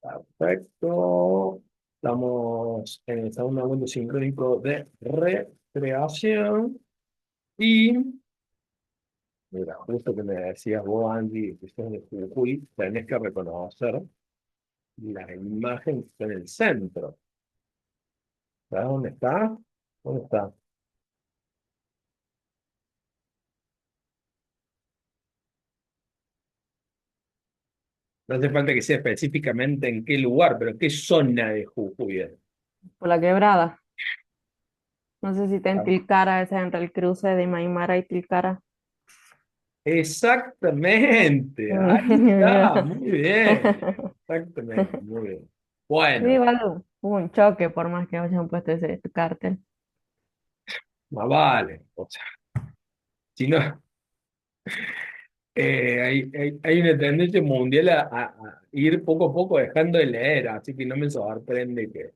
Perfecto. Estamos en un vuelo sincrónico de recreación. Y, mira, justo que me decías vos, Andy, que estás en Jujuy, tenés que reconocer la imagen que está en el centro. ¿Sabes dónde está? ¿Dónde está? No hace falta que sea específicamente en qué lugar, pero qué zona de Jujuy es. Por la quebrada. No sé si está en Ah, Tilcara, ese es entre el cruce de Maimara y Tilcara. exactamente, ahí está, muy bien. Exactamente, muy bien. Sí, Bueno, igual hubo un choque por más que hayan puesto ese cártel. más vale. O sea, si no, hay una tendencia mundial a ir poco a poco dejando de leer, así que no me sorprende que.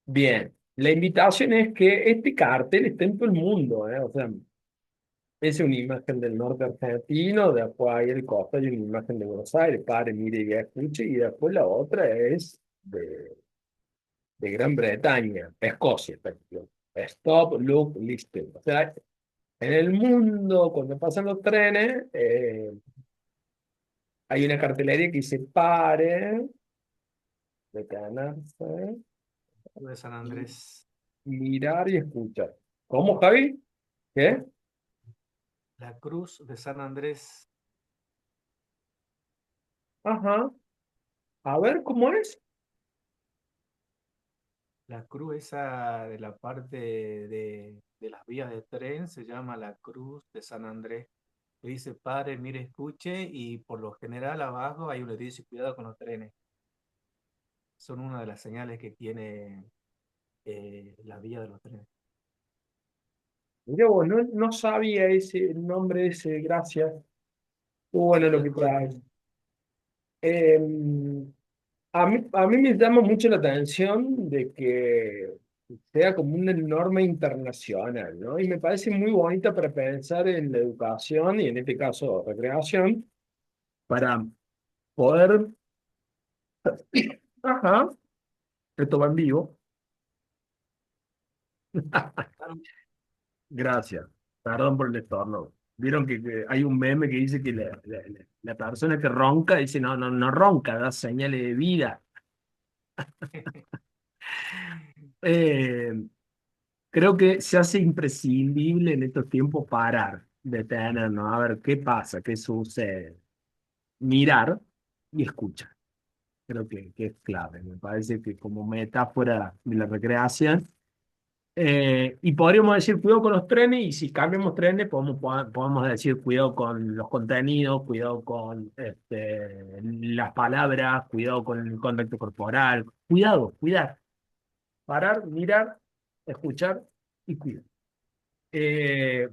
Bien, la invitación es que este cartel esté en todo el mundo, ¿eh? O sea, es una imagen del norte argentino, después ahí el costa hay una imagen de Buenos Aires, pare, mire y escuche, y después la otra es de Gran Bretaña, Escocia, perdón. Stop, look, listen. O sea, en el mundo, cuando pasan los trenes, hay una cartelería que dice pare, detenerse, De San y Andrés. mirar y escuchar. ¿Cómo, Javi? ¿Qué? La Cruz de San Andrés. Ajá. A ver, ¿cómo es? La cruz esa de la parte de las vías de tren se llama la Cruz de San Andrés. Que dice pare, mire, escuche y por lo general abajo hay un letrero que dice cuidado con los trenes. Son una de las señales que tiene la vía de los trenes. Mira vos, no sabía ese el nombre ese, gracias. Bueno, Sí, lo que después traes. Eh, a mí me llama mucho la atención de que sea como una norma internacional, ¿no? Y me parece muy bonita para pensar en la educación y en este caso recreación, para poder, ajá, esto va en vivo. claro, Gracias, perdón por el estornudo. Vieron que hay un meme que dice que la persona que ronca dice, no, no, no ronca, da señales de vida. Eh, Creo que se hace imprescindible en estos tiempos parar, detenernos, a ver qué pasa, qué sucede, mirar y escuchar. Creo que es clave. Me parece que como metáfora de la recreación. Y podríamos decir cuidado con los trenes, y si cambiamos trenes, podemos decir cuidado con los contenidos, cuidado con las palabras, cuidado con el contacto corporal. Cuidado, cuidar. Parar, mirar, escuchar y cuidar.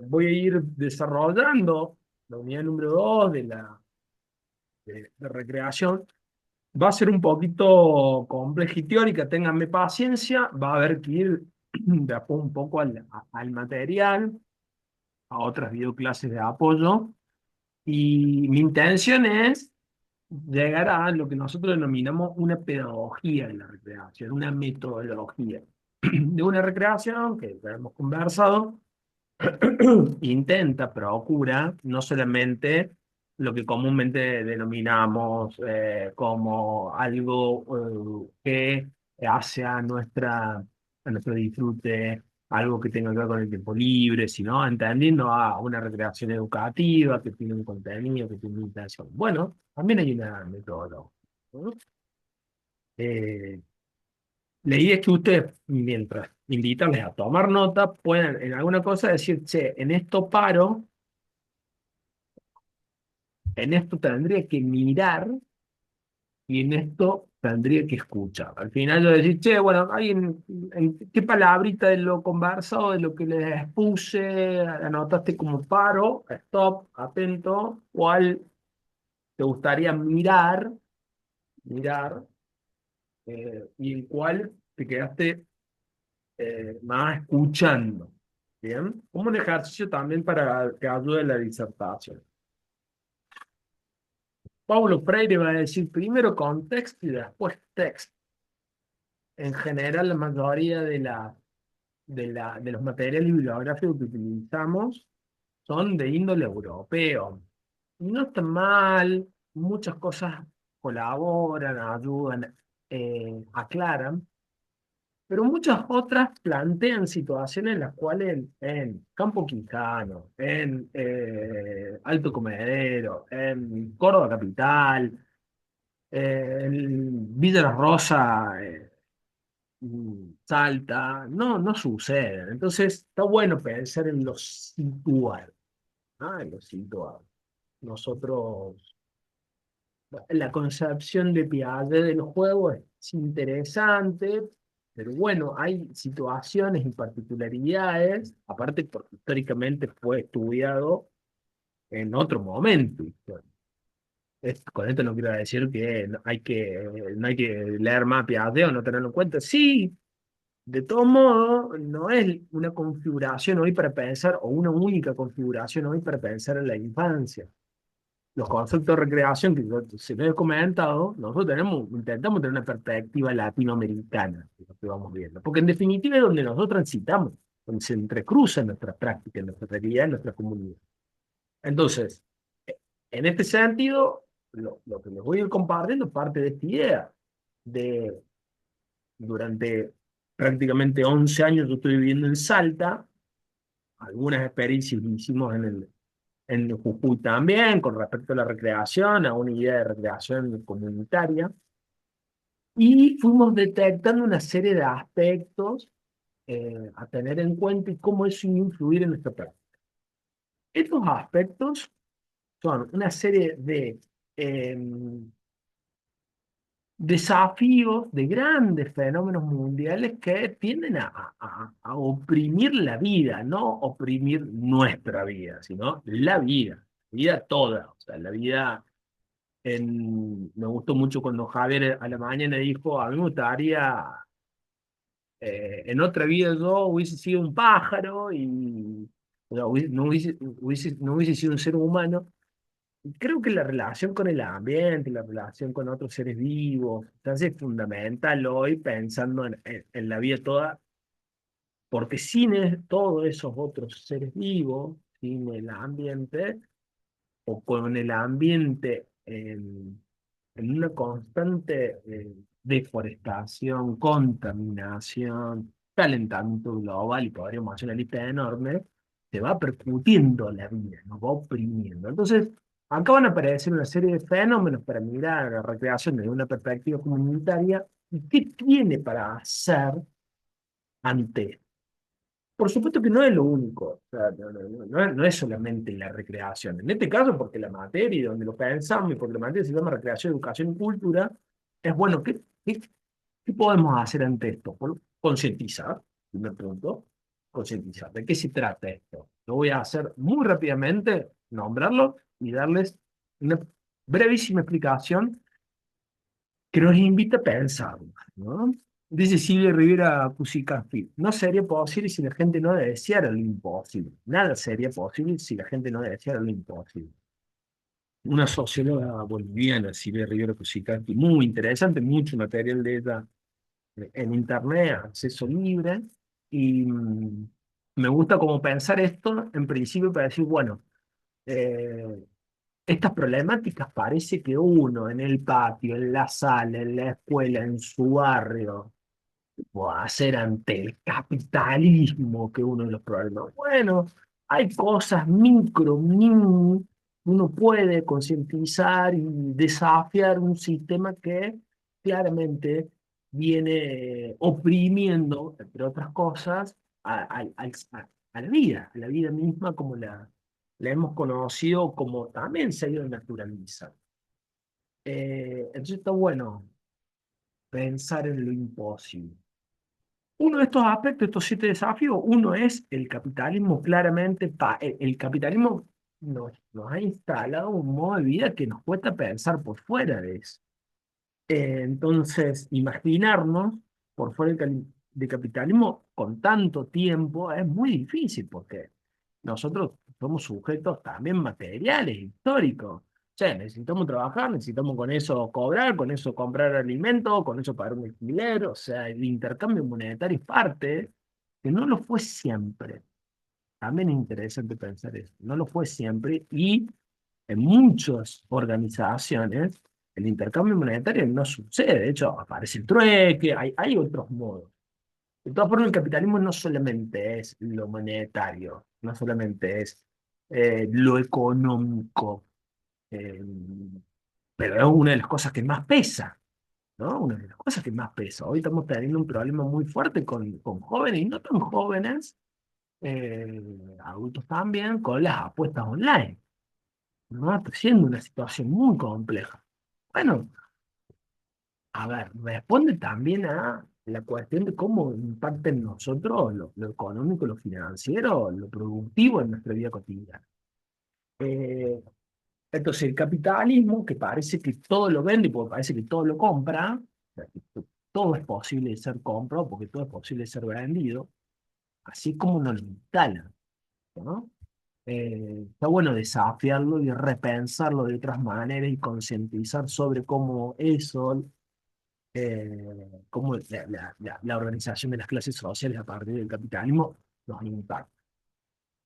Voy a ir desarrollando la unidad número 2 de recreación. Va a ser un poquito compleja y teórica, ténganme paciencia, va a haber que ir de a poco un poco al material, a otras videoclases de apoyo, y mi intención es llegar a lo que nosotros denominamos una pedagogía de la recreación, una metodología de una recreación que ya hemos conversado. Intenta, procura, no solamente lo que comúnmente denominamos como algo que hace a nuestro disfrute, algo que tenga que ver con el tiempo libre, sino entendiendo a una recreación educativa que tiene un contenido, que tiene una intención. Bueno, también hay una metodología, ¿no? Eh, la idea es que ustedes, mientras invitarles a tomar nota, puedan en alguna cosa decir, che, en esto paro, en esto tendría que mirar y en esto tendría que escuchar. Al final yo decir, che, bueno, hay en qué palabrita de lo conversado, de lo que les expuse, anotaste como paro, stop, atento, cuál te gustaría mirar, y en cuál te quedaste más escuchando. Bien, como un ejercicio también para que ayude en la disertación. Paulo Freire va a decir primero contexto y después texto. En general, la mayoría de los materiales bibliográficos que utilizamos son de índole europeo. Y no está mal, muchas cosas colaboran, ayudan, aclaran, pero muchas otras plantean situaciones en las cuales en Campo Quijano, en Alto Comedero, en Córdoba Capital, en Villa La Rosa, Salta, no sucede. Entonces está bueno pensar en lo situado, ¿no? En lo situado. Nosotros, la concepción de Piaget del juego es interesante, pero bueno, hay situaciones y particularidades, aparte porque históricamente fue estudiado en otro momento. Con esto no quiero decir que no hay que leer más Piaget o no tenerlo en cuenta. Sí, de todos modos, no es una configuración hoy para pensar, o una única configuración hoy para pensar en la infancia. Los conceptos de recreación que se me he comentado, nosotros intentamos tener una perspectiva latinoamericana de lo que vamos viendo. Porque en definitiva es donde nosotros transitamos, donde se entrecruzan nuestras prácticas, nuestra realidad, nuestra comunidad. Entonces, en este sentido, lo que les voy a ir compartiendo es parte de esta idea de durante prácticamente 11 años yo estoy viviendo en Salta, algunas experiencias que hicimos en Jujuy también, con respecto a la recreación, a una idea de recreación comunitaria, y fuimos detectando una serie de aspectos a tener en cuenta y cómo eso iba a influir en nuestra práctica. Estos aspectos son una serie de desafíos de grandes fenómenos mundiales que tienden a oprimir la vida, no oprimir nuestra vida, sino la vida toda. O sea, la vida, me gustó mucho cuando Javier a la mañana dijo, a mí me gustaría, en otra vida yo hubiese sido un pájaro y o sea, no hubiese sido un ser humano. Creo que la relación con el ambiente, la relación con otros seres vivos, entonces es fundamental hoy pensando en la vida toda, porque sin todos esos otros seres vivos, sin el ambiente, o con el ambiente en una constante deforestación, contaminación, calentamiento global, y podríamos hacer una lista enorme, se va percutiendo la vida, nos va oprimiendo. Entonces, acá van a aparecer una serie de fenómenos para mirar la recreación desde una perspectiva comunitaria y qué tiene para hacer ante. Por supuesto que no es lo único, o sea, no es solamente la recreación. En este caso, porque la materia, y donde lo pensamos, y porque la materia se llama recreación, educación y cultura, es bueno, ¿qué podemos hacer ante esto? Bueno, concientizar, primer punto, concientizar. ¿De qué se trata esto? Lo voy a hacer muy rápidamente, nombrarlo y darles una brevísima explicación que nos invita a pensar, ¿no? Dice Silvia Rivera Cusicafi, no sería posible si la gente no deseara lo imposible. Nada sería posible si la gente no deseara lo imposible. Una socióloga boliviana, Silvia Rivera Cusicafi, muy interesante, mucho material de ella en internet, acceso libre, y me gusta como pensar esto en principio para decir, bueno, eh, estas problemáticas parece que uno en el patio, en la sala, en la escuela, en su barrio, puede hacer ante el capitalismo que uno de los problemas. Bueno, hay cosas mini, uno puede concientizar y desafiar un sistema que claramente viene oprimiendo, entre otras cosas, a la vida misma como la hemos conocido, como también se ha ido naturalizando. Entonces está bueno pensar en lo imposible. Uno de estos aspectos, estos 7 desafíos, uno es el capitalismo claramente, el capitalismo nos ha instalado un modo de vida que nos cuesta pensar por fuera de eso. Entonces, imaginarnos por fuera del capitalismo con tanto tiempo es muy difícil porque nosotros somos sujetos también materiales, históricos. Che, necesitamos trabajar, necesitamos con eso cobrar, con eso comprar alimento, con eso pagar un alquiler. O sea, el intercambio monetario es parte, que no lo fue siempre. También es interesante pensar eso. No lo fue siempre y en muchas organizaciones el intercambio monetario no sucede. De hecho, aparece el trueque, hay otros modos. De todas formas, el capitalismo no solamente es lo monetario, no solamente es lo económico, eh, pero es una de las cosas que más pesa, ¿no? Una de las cosas que más pesa. Hoy estamos teniendo un problema muy fuerte con jóvenes y no tan jóvenes, eh, adultos también, con las apuestas online, ¿no? Está siendo una situación muy compleja. Bueno, a ver, responde también a la cuestión de cómo impacta en nosotros lo económico, lo financiero, lo productivo en nuestra vida cotidiana. Eh, entonces, el capitalismo, que parece que todo lo vende, porque parece que todo lo compra, o sea, que todo es posible de ser comprado, porque todo es posible de ser vendido, así como nos lo instalan, ¿no? Está bueno desafiarlo y repensarlo de otras maneras y concientizar sobre cómo eso, cómo la organización de las clases sociales a partir del capitalismo nos impacta.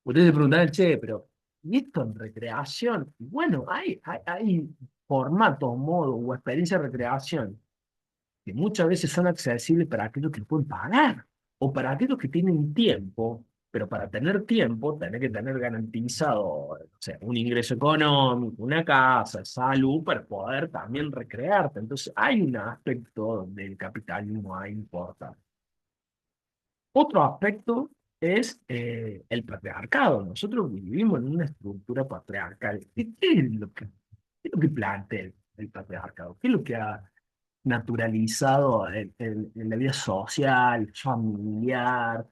Ustedes se preguntarán, che, pero ¿y esto en recreación? Bueno, hay formatos, modos o experiencias de recreación que muchas veces son accesibles para aquellos que pueden pagar o para aquellos que tienen tiempo, pero para tener tiempo tenés que tener garantizado, o sea, un ingreso económico, una casa, salud, para poder también recrearte. Entonces hay un aspecto del capitalismo ahí importante. Otro aspecto es el patriarcado. Nosotros vivimos en una estructura patriarcal. ¿Qué es lo que plantea el patriarcado? ¿Qué es lo que ha naturalizado en la vida social, familiar,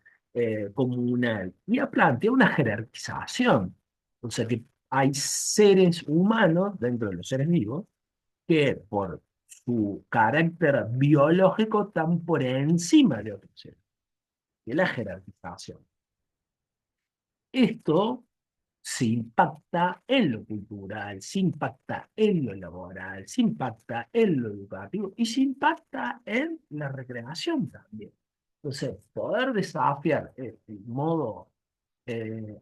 comunal? Y ha planteado una jerarquización. O sea que hay seres humanos dentro de los seres vivos que por su carácter biológico están por encima de otros seres de la jerarquización. Esto se impacta en lo cultural, se impacta en lo laboral, se impacta en lo educativo y se impacta en la recreación también. Entonces, poder desafiar el modo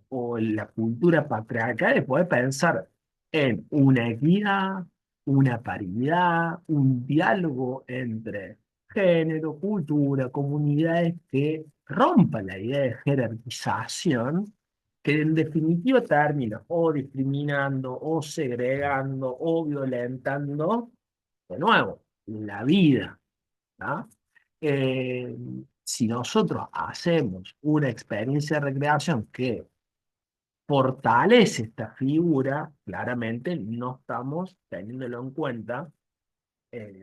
o la cultura patriarcal de poder pensar en una equidad, una paridad, un diálogo entre género, cultura, comunidades que rompa la idea de jerarquización, que en definitiva termina o discriminando, o segregando, o violentando, de nuevo, la vida. ¿Ah? Eh, si nosotros hacemos una experiencia de recreación que fortalece esta figura, claramente no estamos teniéndolo en cuenta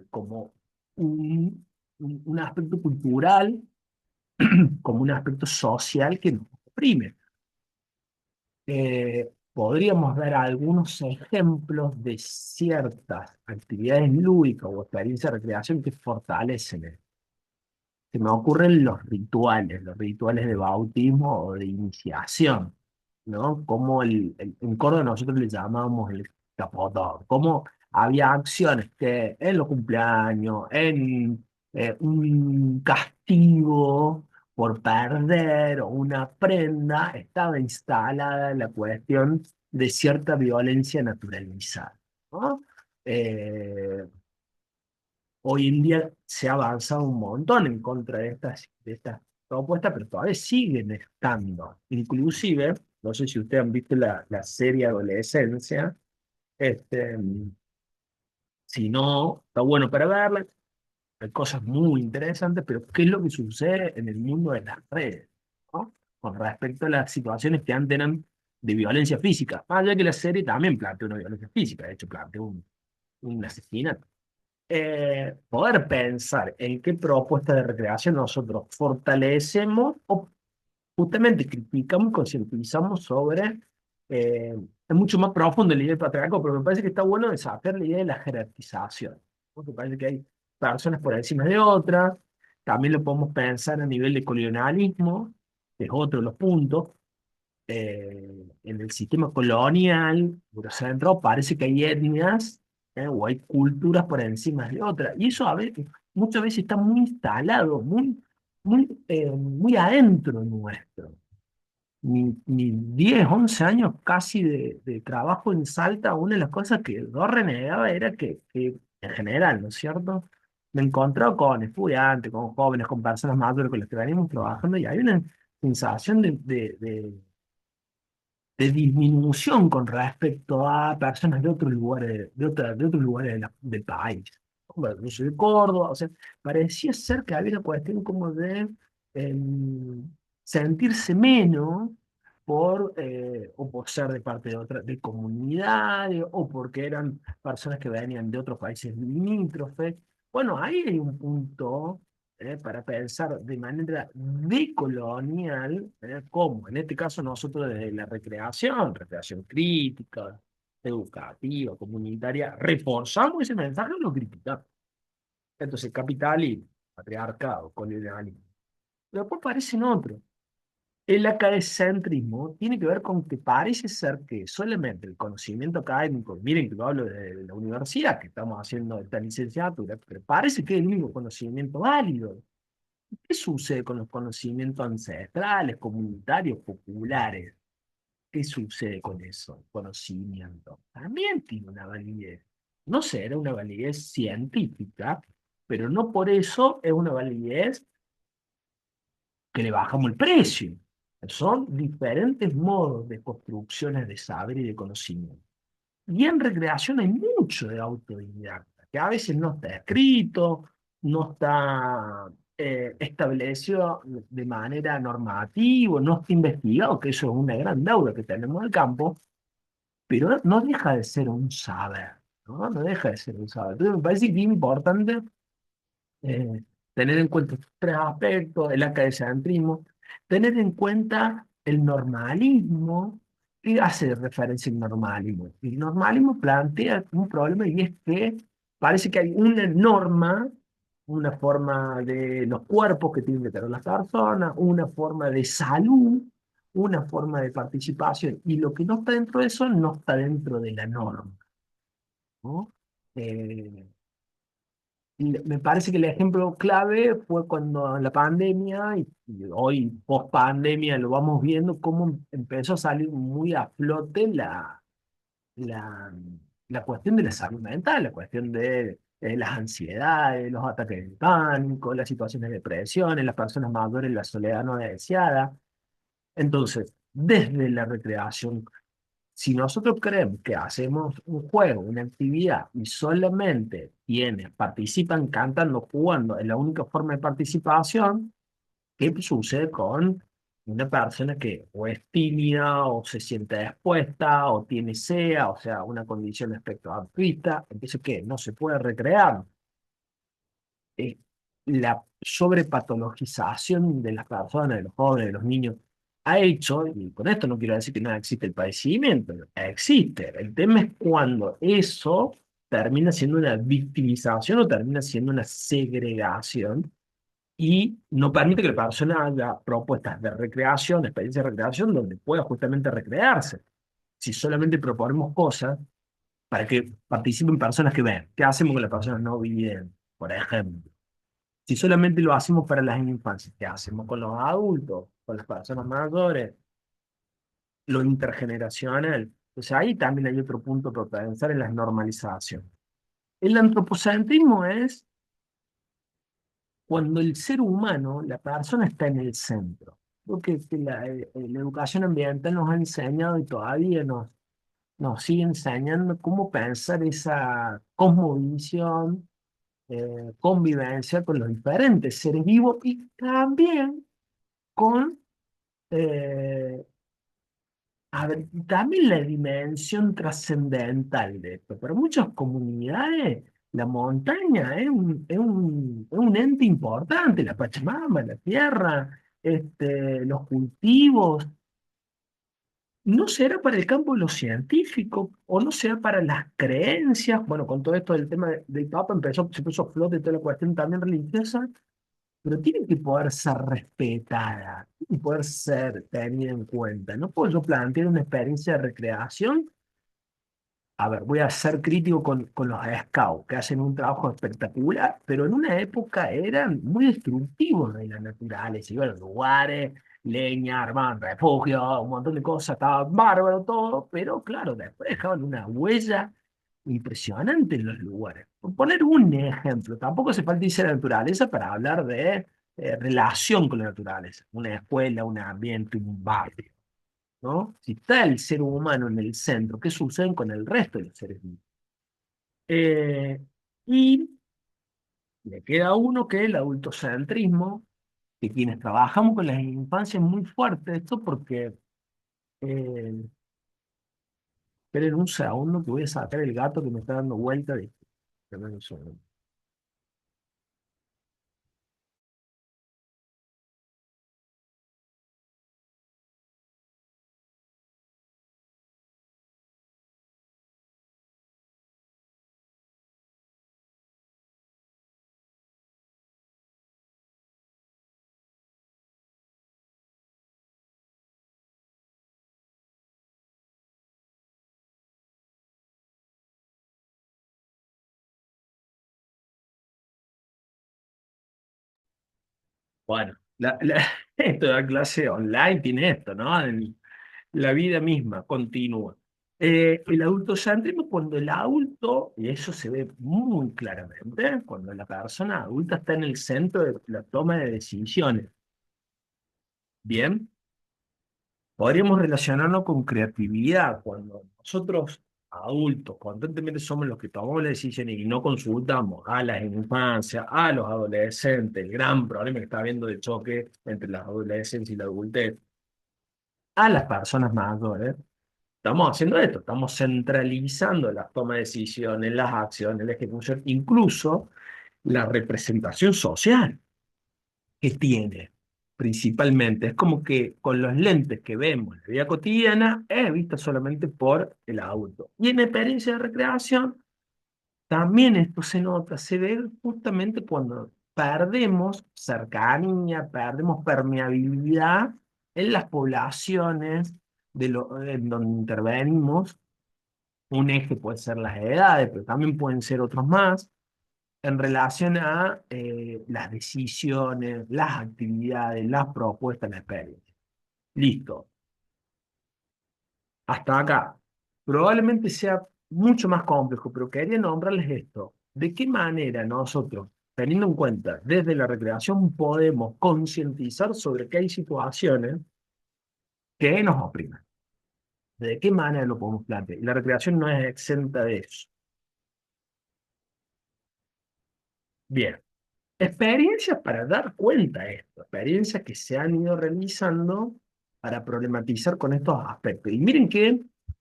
como un, un aspecto cultural, como un aspecto social que nos oprime. Podríamos dar algunos ejemplos de ciertas actividades lúdicas o experiencias de recreación que fortalecen esto. Se me ocurren los rituales de bautismo o de iniciación, ¿no? Como en Córdoba nosotros le llamábamos el capotón, como había acciones que en los cumpleaños, en un castigo por perder o una prenda, estaba instalada la cuestión de cierta violencia naturalizada, ¿no? Eh, Hoy en día se ha avanzado un montón en contra de estas propuestas, pero todavía siguen estando. Inclusive, no sé si ustedes han visto la serie Adolescencia, este, si no, está bueno para verla, hay cosas muy interesantes, pero ¿qué es lo que sucede en el mundo de las redes, ¿no? Con respecto a las situaciones que antes eran de violencia física. Más allá que la serie también plantea una violencia física, de hecho plantea un asesinato. Poder pensar en qué propuesta de recreación nosotros fortalecemos o justamente criticamos y concientizamos sobre, es mucho más profundo la idea del patriarcado, pero me parece que está bueno desafiar la idea de la jerarquización, ¿no? Me parece que hay personas por encima de otras, también lo podemos pensar a nivel de colonialismo, que es otro de los puntos, en el sistema colonial eurocentro parece que hay etnias o hay culturas por encima de otras. Y eso a veces, muchas veces está muy instalado, muy adentro nuestro. Mi 10 11 años casi de trabajo en Salta, una de las cosas que yo renegaba era que en general, ¿no es cierto? Me encontraba con estudiantes, con jóvenes, con personas mayores con las que venimos trabajando y hay una sensación de disminución con respecto a personas de otros lugares, de otros lugares del país. Bueno, yo soy de Córdoba, o sea, parecía ser que había una cuestión como de sentirse menos o por ser de parte de otra, de comunidades, o porque eran personas que venían de otros países limítrofes. Bueno, ahí hay un punto para pensar de manera decolonial, como en este caso nosotros desde la recreación, recreación crítica, educativa, comunitaria, reforzamos ese mensaje o lo criticamos. Entonces, capitalismo, patriarcado, colonialismo. Pero después aparecen otros. El acadecentrismo tiene que ver con que parece ser que solamente el conocimiento académico, miren que yo hablo de la universidad, que estamos haciendo esta licenciatura, pero parece que es el único conocimiento válido. ¿Qué sucede con los conocimientos ancestrales, comunitarios, populares? ¿Qué sucede con eso? Conocimiento. También tiene una validez. No será una validez científica, pero no por eso es una validez que le bajamos el precio. Son diferentes modos de construcciones de saber y de conocimiento. Y en recreación hay mucho de autodidacta, que a veces no está escrito, no está establecido de manera normativa, no está investigado, que eso es una gran deuda que tenemos en el campo, pero no deja de ser un saber, ¿no? No deja de ser un saber. Entonces me parece que es importante eh, tener en cuenta estos tres aspectos, el academicentrismo, tener en cuenta el normalismo. ¿Qué hace referencia al normalismo? El normalismo plantea un problema y es que parece que hay una norma, una forma de los cuerpos que tienen que tener las personas, una forma de salud, una forma de participación, y lo que no está dentro de eso no está dentro de la norma, ¿no? Eh, Me parece que el ejemplo clave fue cuando en la pandemia, y hoy post pandemia lo vamos viendo, cómo empezó a salir muy a flote la, la cuestión de la salud mental, la cuestión de las ansiedades, los ataques de pánico, las situaciones de depresión, en las personas mayores, la soledad no deseada. Entonces, desde la recreación, si nosotros creemos que hacemos un juego, una actividad, y solamente quienes participan cantando, jugando, es la única forma de participación, ¿qué sucede con una persona que o es tímida, o se siente expuesta, o tiene SEA, o sea, una condición espectro autista? Entonces, ¿qué? No se puede recrear. La sobrepatologización de las personas, de los jóvenes, de los niños, ha hecho, y con esto no quiero decir que no existe el padecimiento, existe. El tema es cuando eso termina siendo una victimización o termina siendo una segregación y no permite que la persona haga propuestas de recreación, experiencias de recreación, donde pueda justamente recrearse. Si solamente proponemos cosas para que participen personas que ven, ¿qué hacemos con las personas no videntes, por ejemplo? Si solamente lo hacemos para las infancias, ¿qué hacemos con los adultos, con las personas mayores, lo intergeneracional? Entonces ahí también hay otro punto para pensar en la normalización. El antropocentrismo es cuando el ser humano, la persona está en el centro. Porque la educación ambiental nos ha enseñado y todavía nos sigue enseñando cómo pensar esa cosmovisión, convivencia con los diferentes seres vivos y también con, eh, a ver, también la dimensión trascendental de esto. Para muchas comunidades, la montaña es un ente importante, la Pachamama, la tierra, los cultivos. ¿No será para el campo de lo científico o no será para las creencias? Bueno, con todo esto del tema del Papa se puso a flote toda la cuestión también religiosa. pero tiene que poder ser respetada, tiene que poder ser tenida en cuenta. No puedo yo plantear una experiencia de recreación. A ver, voy a ser crítico con los scouts, que hacen un trabajo espectacular, pero en una época eran muy destructivos de la naturaleza. Iban a los lugares, leña, armaban refugios, un montón de cosas, estaba bárbaro todo, pero claro, después dejaban una huella impresionante en los lugares. Por poner un ejemplo, tampoco hace falta irse a la naturaleza para hablar de relación con la naturaleza, una escuela, un ambiente, un barrio. ¿No? Si está el ser humano en el centro, ¿qué sucede con el resto de los seres vivos? Eh, y le queda uno que es el adultocentrismo, que quienes trabajamos con las infancias es muy fuerte esto porque, eh, esperen un segundo que voy a sacar el gato que me está dando vuelta de... Esperen un segundo. Bueno, esto de la clase online tiene esto, ¿no? La vida misma continúa. El adultocentrismo, cuando el adulto, y eso se ve muy claramente, cuando la persona adulta está en el centro de la toma de decisiones. Bien, podríamos relacionarnos con creatividad, cuando nosotros adultos constantemente somos los que tomamos las decisiones y no consultamos a las infancias, a los adolescentes, el gran problema que está habiendo de choque entre la adolescencia y la adultez, a las personas mayores. Estamos haciendo esto, estamos centralizando la toma de decisiones, las acciones, la ejecución, incluso la representación social que tiene, principalmente. Es como que con los lentes que vemos en la vida cotidiana es vista solamente por el adulto. Y en experiencia de recreación, también esto se nota, se ve justamente cuando perdemos cercanía, perdemos permeabilidad en las poblaciones en donde intervenimos. Un eje puede ser las edades, pero también pueden ser otros más, en relación a las decisiones, las actividades, las propuestas, la experiencia. Listo, hasta acá. Probablemente sea mucho más complejo, pero quería nombrarles esto. ¿De qué manera nosotros, teniendo en cuenta desde la recreación, podemos concientizar sobre que hay situaciones que nos oprimen? ¿De qué manera lo podemos plantear? Y la recreación no es exenta de eso. Bien. Experiencias para dar cuenta de esto, experiencias que se han ido realizando para problematizar con estos aspectos. Y miren que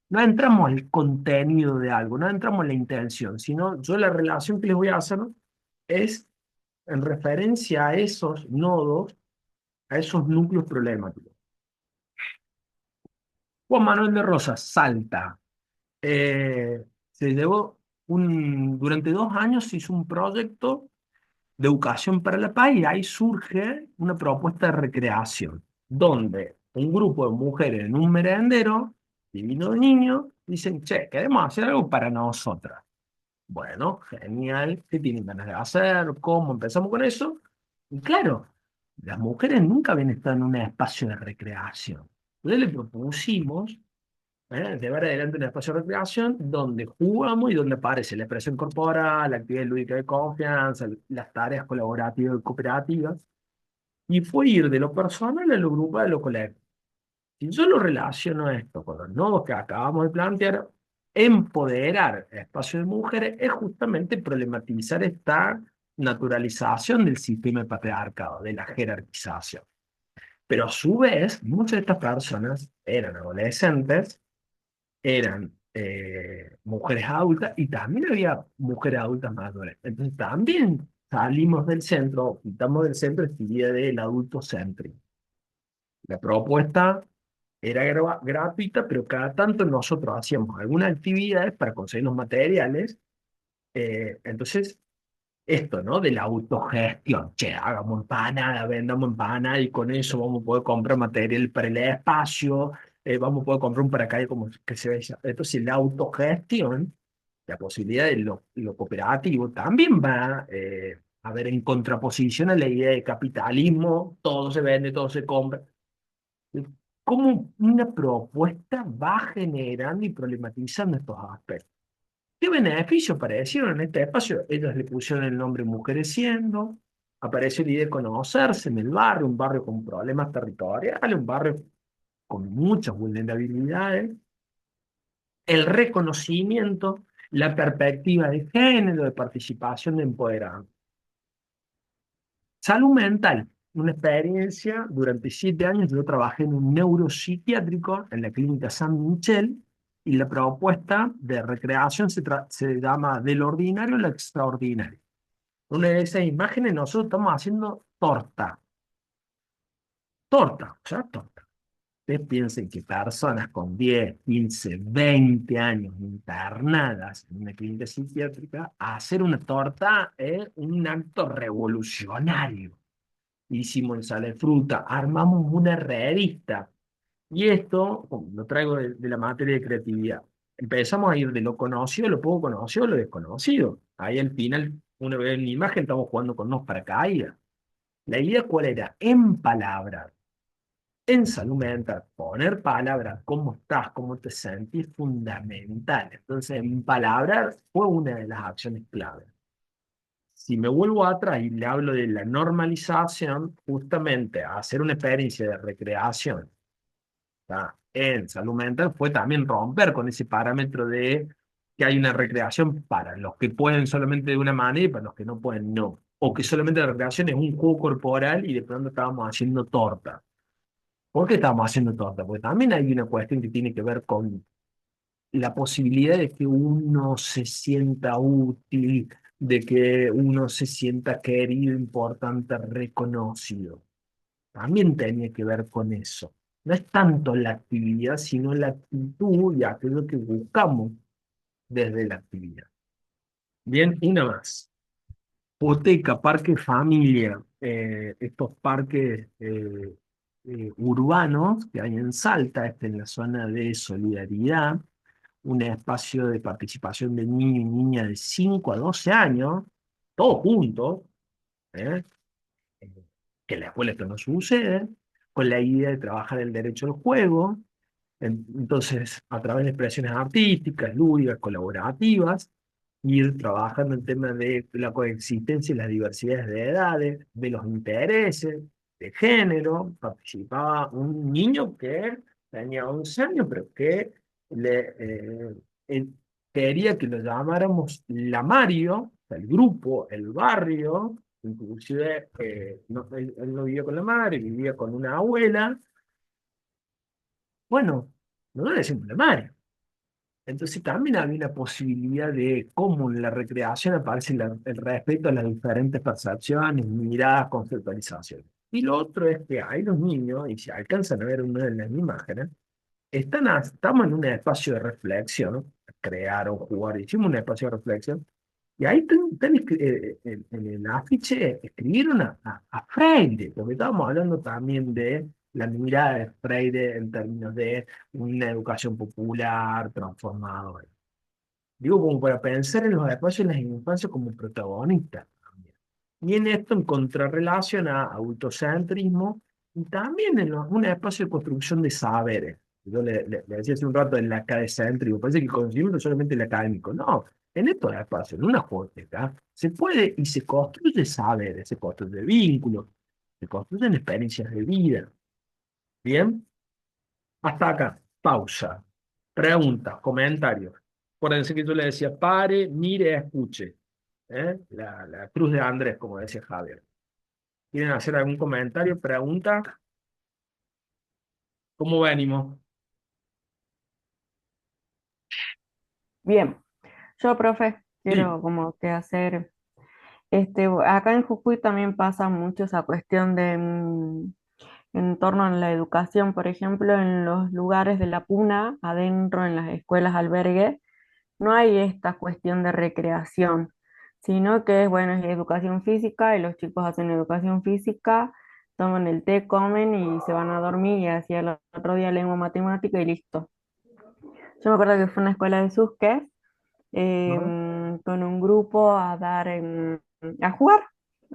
no entramos al contenido de algo, no entramos en la intención, sino yo la relación que les voy a hacer es en referencia a esos nodos, a esos núcleos problemáticos. Juan Manuel de Rosas, Salta. Se llevó durante 2 años se hizo un proyecto de educación para la paz y ahí surge una propuesta de recreación, donde un grupo de mujeres en un merendero, divino de niños, dicen, che, queremos hacer algo para nosotras. Bueno, genial, ¿qué tienen ganas de hacer? ¿Cómo empezamos con eso? Y claro, las mujeres nunca habían estado en un espacio de recreación. Entonces le propusimos llevar adelante un espacio de recreación donde jugamos y donde aparece la expresión corporal, la actividad lúdica de confianza, las tareas colaborativas y cooperativas, y fue ir de lo personal a lo grupal a lo colectivo. Si yo lo relaciono esto con los nodos que acabamos de plantear, empoderar el espacio de mujeres es justamente problematizar esta naturalización del sistema de patriarcado, de la jerarquización. Pero a su vez, muchas de estas personas eran adolescentes, eran mujeres adultas y también había mujeres adultas mayores. Entonces también salimos del centro, quitamos del centro esta idea del adulto céntrico. La propuesta era gratuita, pero cada tanto nosotros hacíamos algunas actividades para conseguir los materiales. Entonces esto, ¿no? De la autogestión. Che, hagamos empanada, vendamos empanada y con eso vamos a poder comprar material para el espacio, vamos a poder comprar un paracaídas como que se ve. Entonces, la autogestión, la posibilidad de lo cooperativo, también va a ver en contraposición a la idea de capitalismo, todo se vende, todo se compra. Cómo una propuesta va generando y problematizando estos aspectos. ¿Qué beneficios aparecieron en este espacio? Ellos le pusieron el nombre Mujeres Siendo, apareció la idea de conocerse en el barrio, un barrio con problemas territoriales, un barrio con muchas vulnerabilidades, el reconocimiento, la perspectiva de género, de participación, de empoderamiento. Salud mental, una experiencia, durante 7 años yo trabajé en un neuropsiquiátrico en la clínica San Michel y la propuesta de recreación se llama del ordinario a lo extraordinario. Una de esas imágenes nosotros estamos haciendo torta, o sea, torta. Ustedes piensen que personas con 10, 15, 20 años internadas en una clínica psiquiátrica, hacer una torta es un acto revolucionario. Hicimos ensalada de fruta, armamos una revista. Y esto lo traigo de la materia de creatividad. Empezamos a ir de lo conocido, lo poco conocido, lo desconocido. Ahí al final, una vez en la imagen, estamos jugando con unos paracaídas. La idea cuál era, en palabras, en salud mental, poner palabras, cómo estás, cómo te sentís, fundamental. Entonces, en palabras fue una de las acciones clave. Si me vuelvo atrás y le hablo de la normalización, justamente hacer una experiencia de recreación, ¿tá? En salud mental fue también romper con ese parámetro de que hay una recreación para los que pueden solamente de una manera y para los que no pueden no. O que solamente la recreación es un juego corporal y de pronto estábamos haciendo torta. ¿Por qué estábamos haciendo torta? Porque también hay una cuestión que tiene que ver con la posibilidad de que uno se sienta útil, de que uno se sienta querido, importante, reconocido. También tenía que ver con eso. No es tanto la actividad, sino la actitud y aquello que buscamos desde la actividad. Bien, una más. Poteca, Parque Familia, estos parques urbanos que hay en Salta, en la zona de Solidaridad, un espacio de participación de niños y niñas de 5 a 12 años, todos juntos, ¿eh? Que en la escuela esto no sucede, con la idea de trabajar el derecho al juego, entonces a través de expresiones artísticas, lúdicas, colaborativas, ir trabajando el tema de la coexistencia y las diversidades de edades, de los intereses, de género. Participaba un niño que tenía 11 años, pero que él quería que lo llamáramos la Mario, o sea, el grupo, el barrio, inclusive él no vivía con la madre, vivía con una abuela. Bueno, no le decimos la Mario. Entonces también había una posibilidad de cómo en la recreación aparece el respeto a las diferentes percepciones, miradas, conceptualizaciones. Y lo otro es que hay los niños, y se alcanzan a ver una de las imágenes, estamos en un espacio de reflexión, crearon, jugar, hicimos un espacio de reflexión, y ahí en el afiche escribieron a Freire, porque estábamos hablando también de la mirada de Freire en términos de una educación popular, transformadora. Digo, como para pensar en los espacios en las infancias como protagonistas también. Y en esto en contrarrelación a autocentrismo y también en un espacio de construcción de saberes. Yo le decía hace un rato del acadecéntrico, parece que el conocimiento es solamente el académico. No, en estos espacios, en una joteca, se puede y se construye saberes, se construye vínculos, se construyen experiencias de vida. ¿Bien? Hasta acá, pausa. Preguntas, comentarios. Acuérdense que yo le decía, pare, mire, escuche. ¿Eh? La cruz de Andrés, como decía Javier. ¿Quieren hacer algún comentario, pregunta? ¿Cómo venimos? Bien, yo, profe, Sí. quiero como que hacer, acá en Jujuy también pasa mucho esa cuestión de, en torno a la educación, por ejemplo, en los lugares de la puna, adentro, en las escuelas albergue, no hay esta cuestión de recreación. sino que, bueno, es educación física y los chicos hacen educación física, toman el té, comen y se van a dormir y así al otro día lengua matemática y listo. Yo me acuerdo que fue una escuela de Susques ¿no? con un grupo a dar, a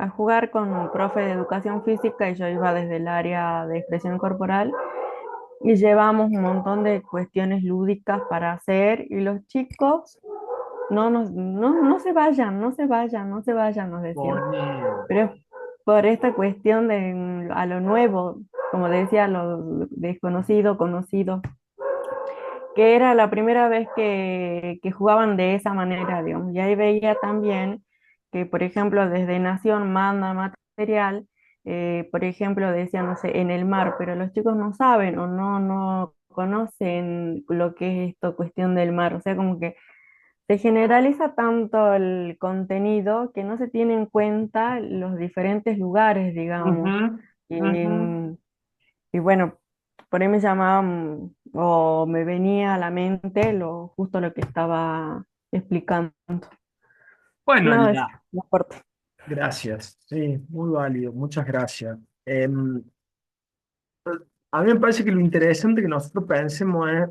jugar con un profe de educación física y yo iba desde el área de expresión corporal y llevamos un montón de cuestiones lúdicas para hacer y los chicos no se vayan, no se vayan, no se vayan, nos decían. Pone, Pero es por esta cuestión de a lo nuevo, como decía, a lo desconocido, conocido, que era la primera vez que jugaban de esa manera, digamos. Y ahí veía también que, por ejemplo, desde Nación manda material, por ejemplo, decían, no sé, en el mar, pero los chicos no saben o no conocen lo que es esto, cuestión del mar. O sea, como que se generaliza tanto el contenido que no se tiene en cuenta los diferentes lugares, digamos. ujú, Y, ujú. y bueno, por ahí me llamaban o me venía a la mente justo lo que estaba explicando. Bueno, Nada, eso, no aporte. gracias, sí, muy válido, muchas gracias. A mí me parece que lo interesante que nosotros pensemos es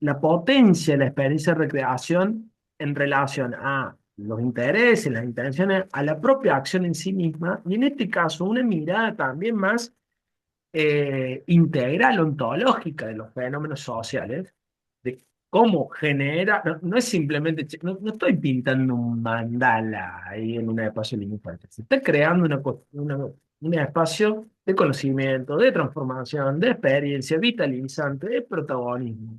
la potencia de la experiencia de recreación en relación a los intereses, las intenciones, a la propia acción en sí misma, y en este caso una mirada también más integral, ontológica de los fenómenos sociales, de cómo genera, no es simplemente, no estoy pintando un mandala ahí en un espacio limitante, se está creando un espacio de conocimiento, de transformación, de experiencia vitalizante, de protagonismo.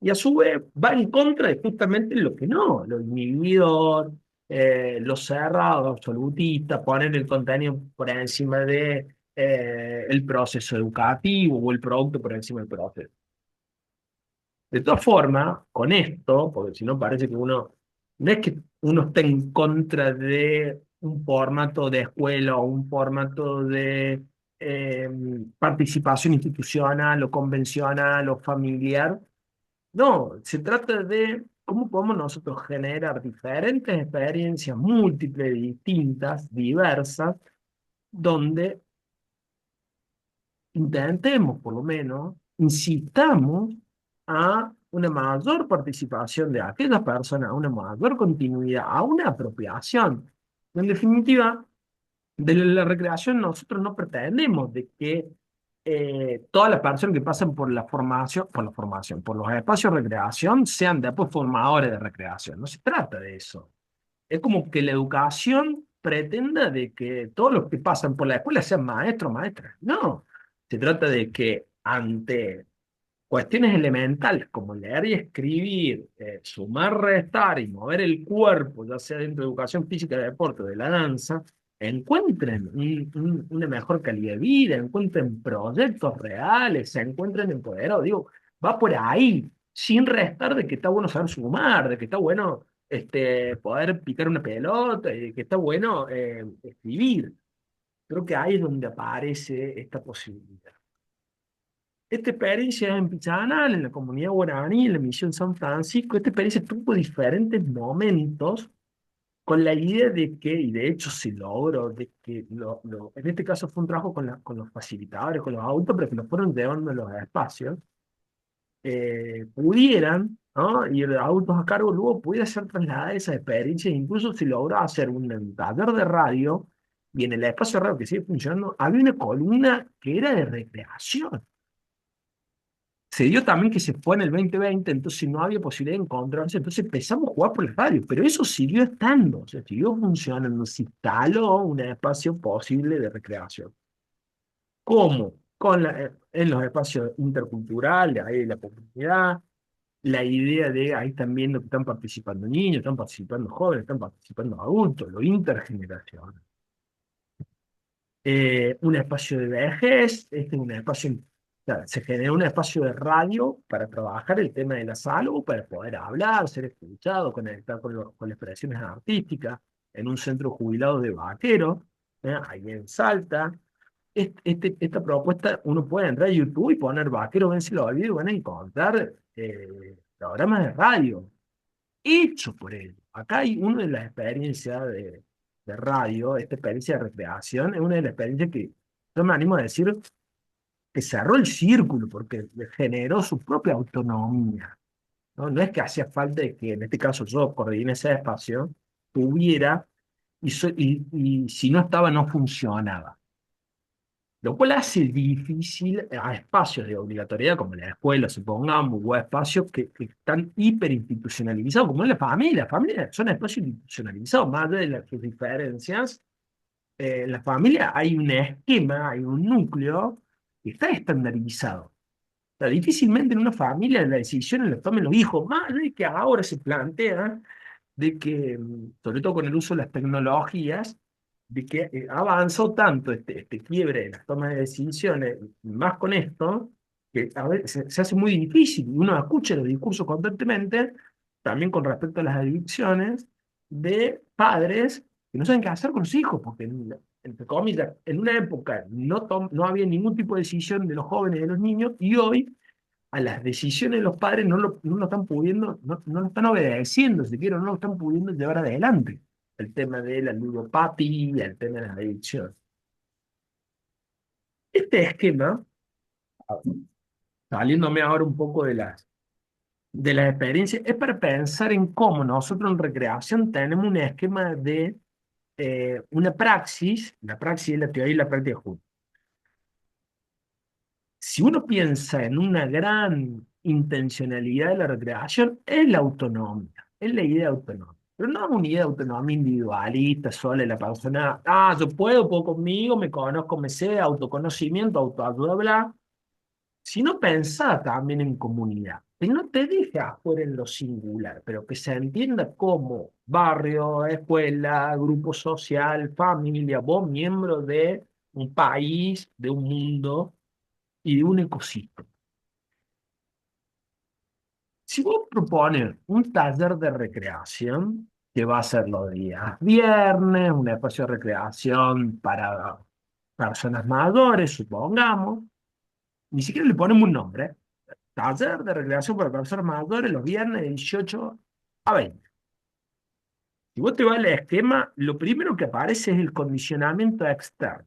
Y a su vez va en contra de justamente lo que no, lo inhibidor, lo cerrado, absolutista, poner el contenido por encima de el proceso educativo o el producto por encima del proceso. De todas formas, con esto, porque si no parece que no es que uno esté en contra de un formato de escuela o un formato de eh, participación institucional o convencional o familiar, no, se trata de cómo podemos nosotros generar diferentes experiencias múltiples, distintas, diversas, donde intentemos, por lo menos, incitamos a una mayor participación de aquellas personas, a una mayor continuidad, a una apropiación. En definitiva, de la recreación nosotros no pretendemos de que todas las personas que pasan por los espacios de recreación sean después formadores de recreación. No se trata de eso. Es como que la educación pretenda de que todos los que pasan por la escuela sean maestros, maestras. No, se trata de que ante cuestiones elementales como leer y escribir, sumar, restar y mover el cuerpo, ya sea dentro de educación física, de deporte o de la danza, encuentren una mejor calidad de vida, encuentren proyectos reales, se encuentren empoderados. Digo, va por ahí, sin restar de que está bueno saber sumar, de que está bueno poder picar una pelota, y de que está bueno escribir. Creo que ahí es donde aparece esta posibilidad. Esta experiencia en Pichanal, en la comunidad guaraní, en la misión San Francisco, esta experiencia tuvo diferentes momentos con la idea de que, y de hecho se logró, de que en este caso fue un trabajo con los facilitadores, con los autos, pero que los fueron llevando a los espacios, pudieran, ¿no? Y los autos a cargo luego pudiera ser trasladada esa experiencia, incluso se logró hacer un taller de radio, y en el espacio de radio que sigue funcionando, había una columna que era de recreación. Se dio también que se fue en el 2020, entonces no había posibilidad de encontrarse, entonces empezamos a jugar por la radio, pero eso siguió estando, o sea, siguió funcionando, se instaló un espacio posible de recreación. ¿Cómo? En los espacios interculturales, ahí la comunidad, la idea de ahí están viendo que están participando niños, están participando jóvenes, están participando adultos, lo intergeneracional. Un espacio de vejez, este es un espacio, o sea, se generó un espacio de radio para trabajar el tema de la salud, para poder hablar, ser escuchado, conectar con las expresiones artísticas, en un centro jubilado de vaqueros, ahí en Salta. Esta propuesta, uno puede entrar a YouTube y poner vaqueros, ven si lo olvido, y van a encontrar programas de radio hecho por ellos. Acá hay una de las experiencias de radio, esta experiencia de recreación, es una de las experiencias que yo me animo a decir que cerró el círculo porque generó su propia autonomía. ¿No? No es que hacía falta de que, en este caso, yo coordine ese espacio, tuviera, y si no estaba, no funcionaba. Lo cual hace difícil a espacios de obligatoriedad, como la escuela, supongamos, o a espacios que están hiperinstitucionalizados, como es la familia. La familia son espacios institucionalizados, más allá de las sus diferencias. En la familia hay un esquema, hay un núcleo que está estandarizado. O sea, difícilmente en una familia la decisión la tomen los hijos, más de que ahora se plantea de que, sobre todo con el uso de las tecnologías, de que avanzó tanto este quiebre de las tomas de decisiones, más con esto, que a veces se hace muy difícil. Uno escucha los discursos constantemente, también con respecto a las adicciones, de padres que no saben qué hacer con sus hijos, porque, entre comillas, en una época no había ningún tipo de decisión de los jóvenes y de los niños, y hoy a las decisiones de los padres no lo están pudiendo, no lo están obedeciendo, si quieren, no lo están pudiendo llevar adelante. El tema de la ludopatía, el tema de las adicciones. Este esquema, saliéndome ahora un poco de las experiencias, es para pensar en cómo nosotros en recreación tenemos un esquema de una praxis, la praxis es la teoría y la práctica juntas. Si uno piensa en una gran intencionalidad de la recreación, es la autonomía, es la idea de autonomía. Pero no es una idea de autonomía individualista, sola de la persona, yo puedo conmigo, me conozco, me sé, autoconocimiento, autoayuda, bla, sino pensar también en comunidad. Que no te deje afuera en lo singular, pero que se entienda como barrio, escuela, grupo social, familia, vos miembro de un país, de un mundo y de un ecosistema. Si vos propones un taller de recreación, que va a ser los días viernes, un espacio de recreación para personas mayores, supongamos, ni siquiera le ponemos un nombre, ¿eh? Taller de recreación para personas mayores los viernes de 18 a 20. Si vos te vas al esquema, lo primero que aparece es el condicionamiento externo.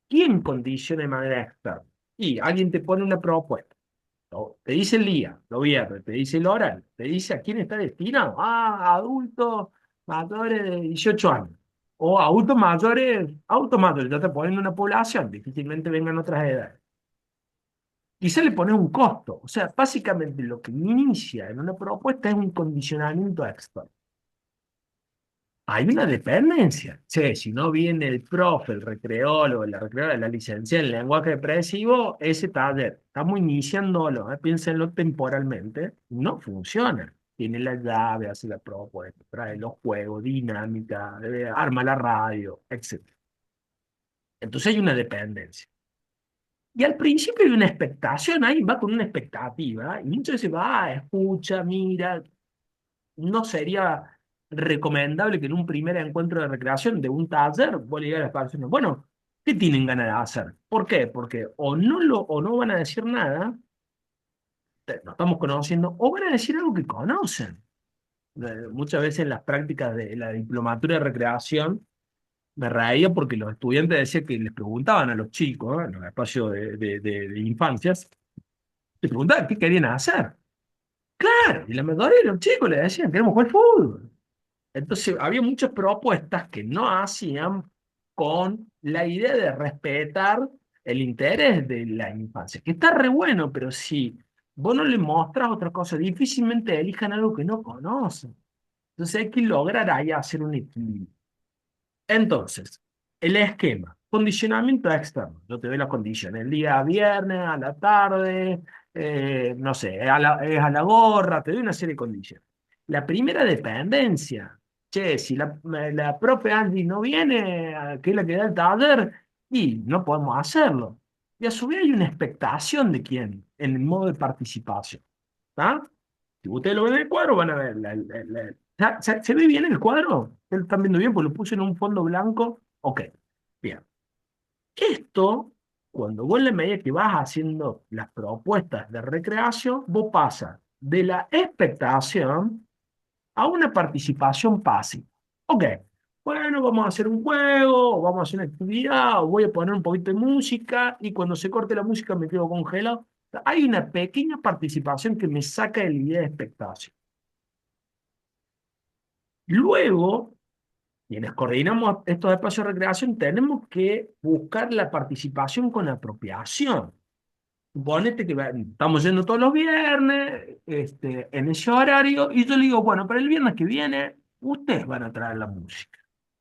¿Quién condiciona de manera externa? Y alguien te pone una propuesta. Te dice el día, lo viernes, te dice el horario, te dice a quién está destinado. Adultos mayores de 18 años. O adultos mayores, ya te ponen una población, difícilmente vengan otras edades. Quizá le pones un costo. O sea, básicamente lo que inicia en una propuesta es un condicionamiento externo. Hay una dependencia. Che, si no viene el profe, el recreólogo, la recreóloga, la licenciada en lenguaje expresivo, ese taller, estamos iniciándolo, piénsenlo temporalmente, no funciona. Tiene la llave, hace la propuesta, trae los juegos, dinámica, arma la radio, etc. Entonces hay una dependencia. Y al principio hay una expectación, ahí va con una expectativa, y muchas veces va, escucha, mira, no sería recomendable que en un primer encuentro de recreación de un taller vos le digas a las personas, bueno, ¿qué tienen ganas de hacer? ¿Por qué? Porque o no van a decir nada, no estamos conociendo, o van a decir algo que conocen. Muchas veces en las prácticas de la diplomatura de recreación me reía porque los estudiantes decían que les preguntaban a los chicos, en los espacios de infancias, les preguntaban qué querían hacer. Claro, y la mayoría de los chicos les decían, queremos jugar fútbol. Entonces, había muchas propuestas que no hacían con la idea de respetar el interés de la infancia, que está re bueno, pero si vos no le mostras otra cosa, difícilmente elijan algo que no conocen. Entonces, hay que lograr ahí hacer un equilibrio. Entonces, el esquema, condicionamiento externo. Yo te doy las condiciones. El día viernes, a la tarde, no sé, es a la gorra, te doy una serie de condiciones. La primera dependencia. Che, si la profe Andy no viene, que es la que da el taller, y no podemos hacerlo. Y a su vez hay una expectación de quién en el modo de participación. ¿Está? Si ustedes lo ven en el cuadro, van a ver. ¿Se ve bien el cuadro? ¿Lo están viendo bien? Pues lo puse en un fondo blanco. Ok, bien. Esto, cuando vos en la medida que vas haciendo las propuestas de recreación, vos pasas de la expectación a una participación pasiva. Ok, bueno, vamos a hacer un juego, o vamos a hacer una actividad, o voy a poner un poquito de música, y cuando se corte la música me quedo congelado. Hay una pequeña participación que me saca de la idea de expectación. Luego, quienes coordinamos estos espacios de recreación, tenemos que buscar la participación con apropiación. Suponete que estamos yendo todos los viernes, en ese horario, y yo le digo, bueno, para el viernes que viene, ustedes van a traer la música.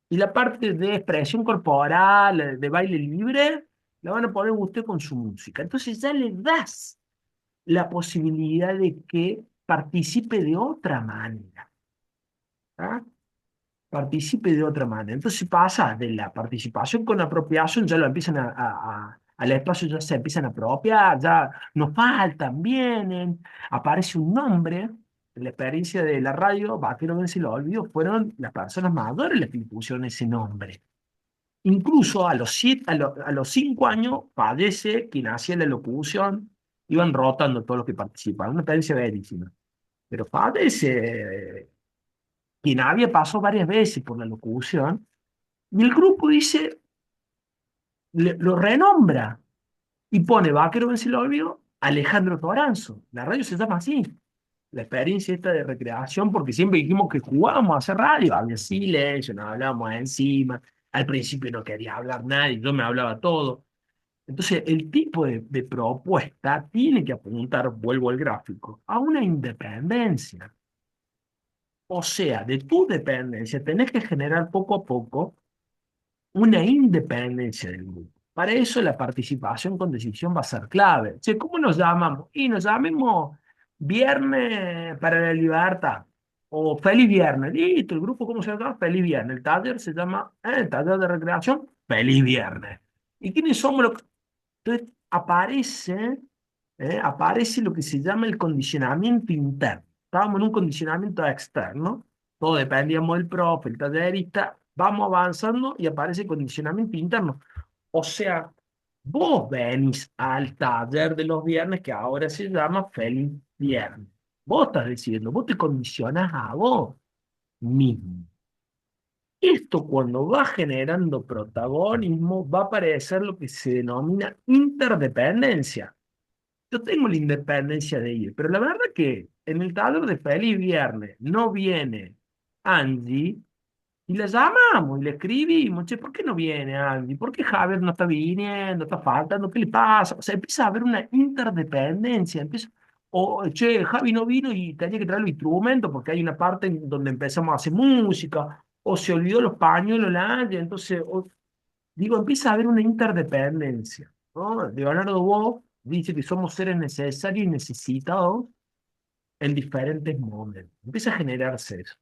Y la parte de expresión corporal, de baile libre, la van a poner usted con su música. Entonces ya le das la posibilidad de que participe de otra manera. ¿Ah? Participe de otra manera. Entonces pasa de la participación con apropiación, ya lo empiezan al espacio, ya se empiezan a apropiar, ya nos faltan, vienen, aparece un nombre. En la experiencia de la radio, Vaquero Vence lo olvido, fueron las personas mayores las que le pusieron ese nombre. Incluso a los 5 años fallece quien hacía la locución, iban rotando todos los que participaban, una experiencia bellísima. Pero fallece quien había pasado varias veces por la locución, y el grupo dice, lo renombra y pone Vaquero Vencilobio Alejandro Toranzo. La radio se llama así. La experiencia esta de recreación, porque siempre dijimos que jugábamos a hacer radio, había silencio, nos hablábamos encima. Al principio no quería hablar nadie, yo me hablaba todo. Entonces, el tipo de propuesta tiene que apuntar, vuelvo al gráfico, a una independencia. O sea, de tu dependencia tenés que generar poco a poco una independencia del grupo. Para eso la participación con decisión va a ser clave. Che, ¿cómo nos llamamos? Y nos llamemos Viernes para la Libertad o Feliz Viernes. Listo, el grupo, ¿cómo se llama? Feliz Viernes. El taller se llama, el taller de recreación, Feliz Viernes. ¿Y quiénes somos los? Entonces aparece lo que se llama el condicionamiento interno. Estábamos en un condicionamiento externo, todos dependíamos del profe, el tallerista, vamos avanzando y aparece el condicionamiento interno. O sea, vos venís al taller de los viernes que ahora se llama Feliz Viernes. Vos estás diciendo, vos te condicionás a vos mismo. Esto cuando va generando protagonismo va a aparecer lo que se denomina interdependencia. Yo tengo la independencia de ir, pero la verdad que en el tablero de Feliz Viernes no viene Angie y la llamamos y le escribimos, che, ¿por qué no viene Angie? ¿Por qué Javier no está viniendo? ¿Está faltando? ¿Qué le pasa? O sea, empieza a haber una interdependencia, empieza, o che, Javi no vino y tenía que traer los instrumentos porque hay una parte en donde empezamos a hacer música, o se olvidó los pañuelos la Angie, entonces, digo, empieza a haber una interdependencia, ¿no? Leonardo Boff dice que somos seres necesarios y necesitados en diferentes momentos. Empieza a generarse eso.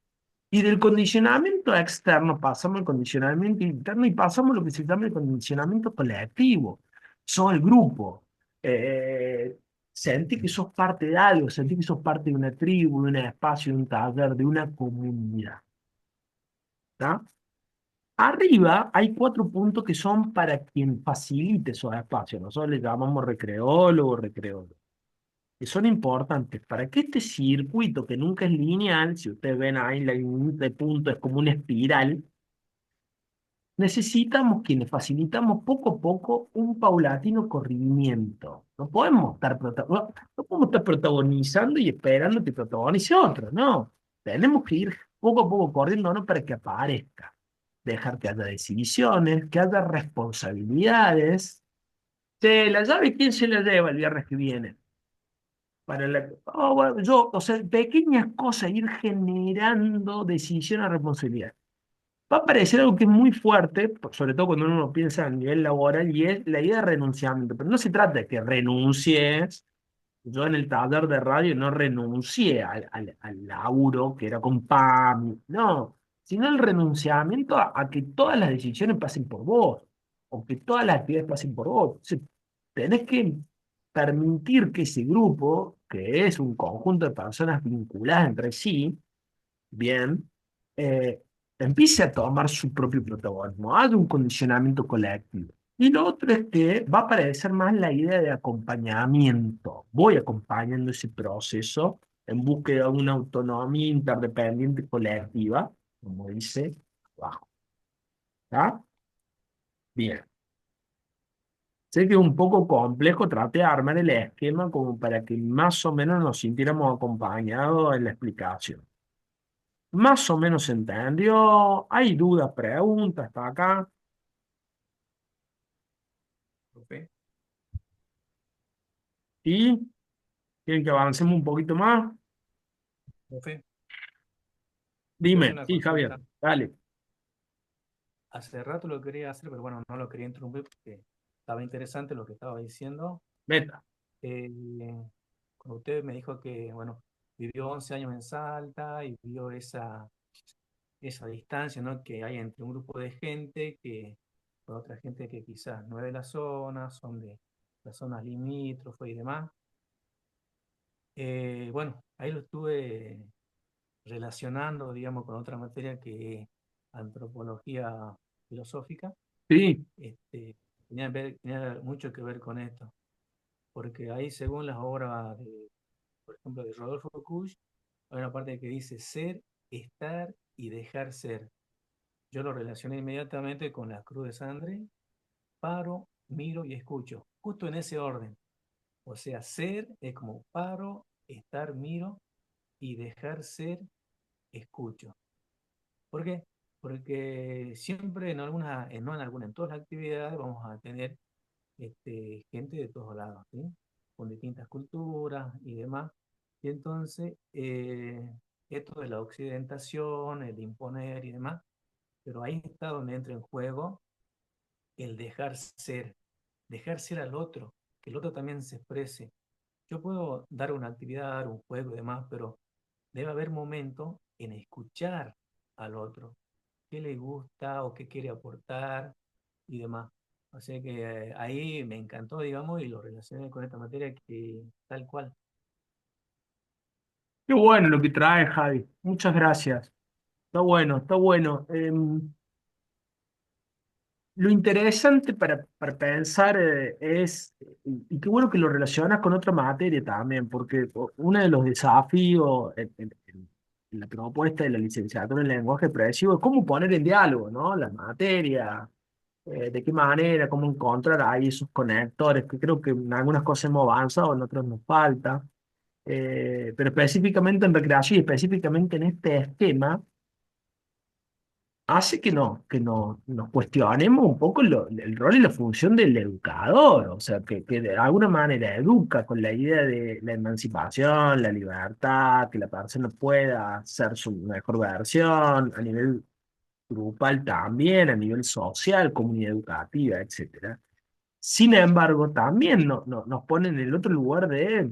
Y del condicionamiento externo pasamos al condicionamiento interno y pasamos a lo que se llama el condicionamiento colectivo. Sos el grupo. Eh, Sentí que sos parte de algo, sentí que sos parte de una tribu, de un espacio, de un taller, de una comunidad. ¿Tá? Arriba hay 4 puntos que son para quien facilite esos espacios. Nosotros le llamamos recreólogo, recreólogo, que son importantes para que este circuito, que nunca es lineal, si ustedes ven ahí la línea de puntos es como una espiral, necesitamos quienes facilitamos poco a poco un paulatino corrimiento. No podemos estar protagonizando y esperando que protagonice otro, no. Tenemos que ir poco a poco corriendo, para que aparezca. Dejar que haya decisiones, que haya responsabilidades. La llave, ¿quién se la lleva el viernes que viene? Bueno, o sea, pequeñas cosas, ir generando decisiones, responsabilidad. Va a aparecer algo que es muy fuerte, sobre todo cuando uno piensa a nivel laboral, y es la idea de renunciamiento. Pero no se trata de que renuncies. Yo en el taller de radio no renuncié al laburo que era con PAM, no, sino el renunciamiento a que todas las decisiones pasen por vos, o que todas las actividades pasen por vos. Entonces, tenés que permitir que ese grupo, que es un conjunto de personas vinculadas entre sí, bien, eh, empiece a tomar su propio protagonismo, haya un condicionamiento colectivo. Y lo otro es que va a aparecer más la idea de acompañamiento. Voy acompañando ese proceso en búsqueda de una autonomía interdependiente colectiva, como dice abajo. ¿Está? Bien. Sé que es un poco complejo, traté de armar el esquema como para que más o menos nos sintiéramos acompañados en la explicación. Más o menos se entendió, hay dudas, preguntas, hasta acá. profe. ¿Y quieren que avancemos un poquito más? Profe, le quiero hacer Dime, una sí, Javier, consulta. dale, Hace rato lo quería hacer, pero bueno, no lo quería interrumpir porque estaba interesante lo que estaba diciendo. meta. Eh, Cuando usted me dijo que, bueno, vivió 11 años en Salta y vio esa distancia, ¿no? Que hay entre un grupo de gente que, con otra gente que quizás no es de la zona, son de las zonas limítrofes y demás. Bueno, ahí lo estuve relacionando, digamos, con otra materia que es antropología filosófica. Sí, Este, tenía mucho que ver con esto, porque ahí, según las obras de, por ejemplo, de Rodolfo Kusch, hay una parte que dice ser, estar y dejar ser. Yo lo relacioné inmediatamente con la cruz de sangre, paro, miro y escucho, justo en ese orden. O sea, ser es como paro, estar, miro y dejar ser, escucho. ¿Por qué? Porque siempre en alguna, no en alguna, en todas las actividades vamos a tener gente de todos lados, ¿sí? Con distintas culturas y demás. Y entonces, esto de la occidentación, el imponer y demás, pero ahí está donde entra en juego el dejar ser al otro, que el otro también se exprese. Yo puedo dar una actividad, dar un juego y demás, pero debe haber momento en escuchar al otro, qué le gusta o qué quiere aportar y demás. O sea que ahí me encantó, digamos, y lo relacioné con esta materia que tal cual. qué bueno lo que trae, Javi. Muchas gracias. Está bueno, está bueno. Lo interesante para pensar es, y qué bueno que lo relacionas con otra materia también, porque uno de los desafíos en la propuesta de la licenciatura en lenguaje expresivo es cómo poner en diálogo, ¿no? La materia, de qué manera, cómo encontrar ahí esos conectores, que creo que en algunas cosas hemos avanzado, en otras nos falta. Pero específicamente en recreación y específicamente en este esquema hace que no, nos cuestionemos un poco el rol y la función del educador, o sea, que de alguna manera educa con la idea de la emancipación, la libertad, que la persona pueda ser su mejor versión a nivel grupal también, a nivel social, comunidad educativa, etcétera. Sin embargo, también nos pone en el otro lugar de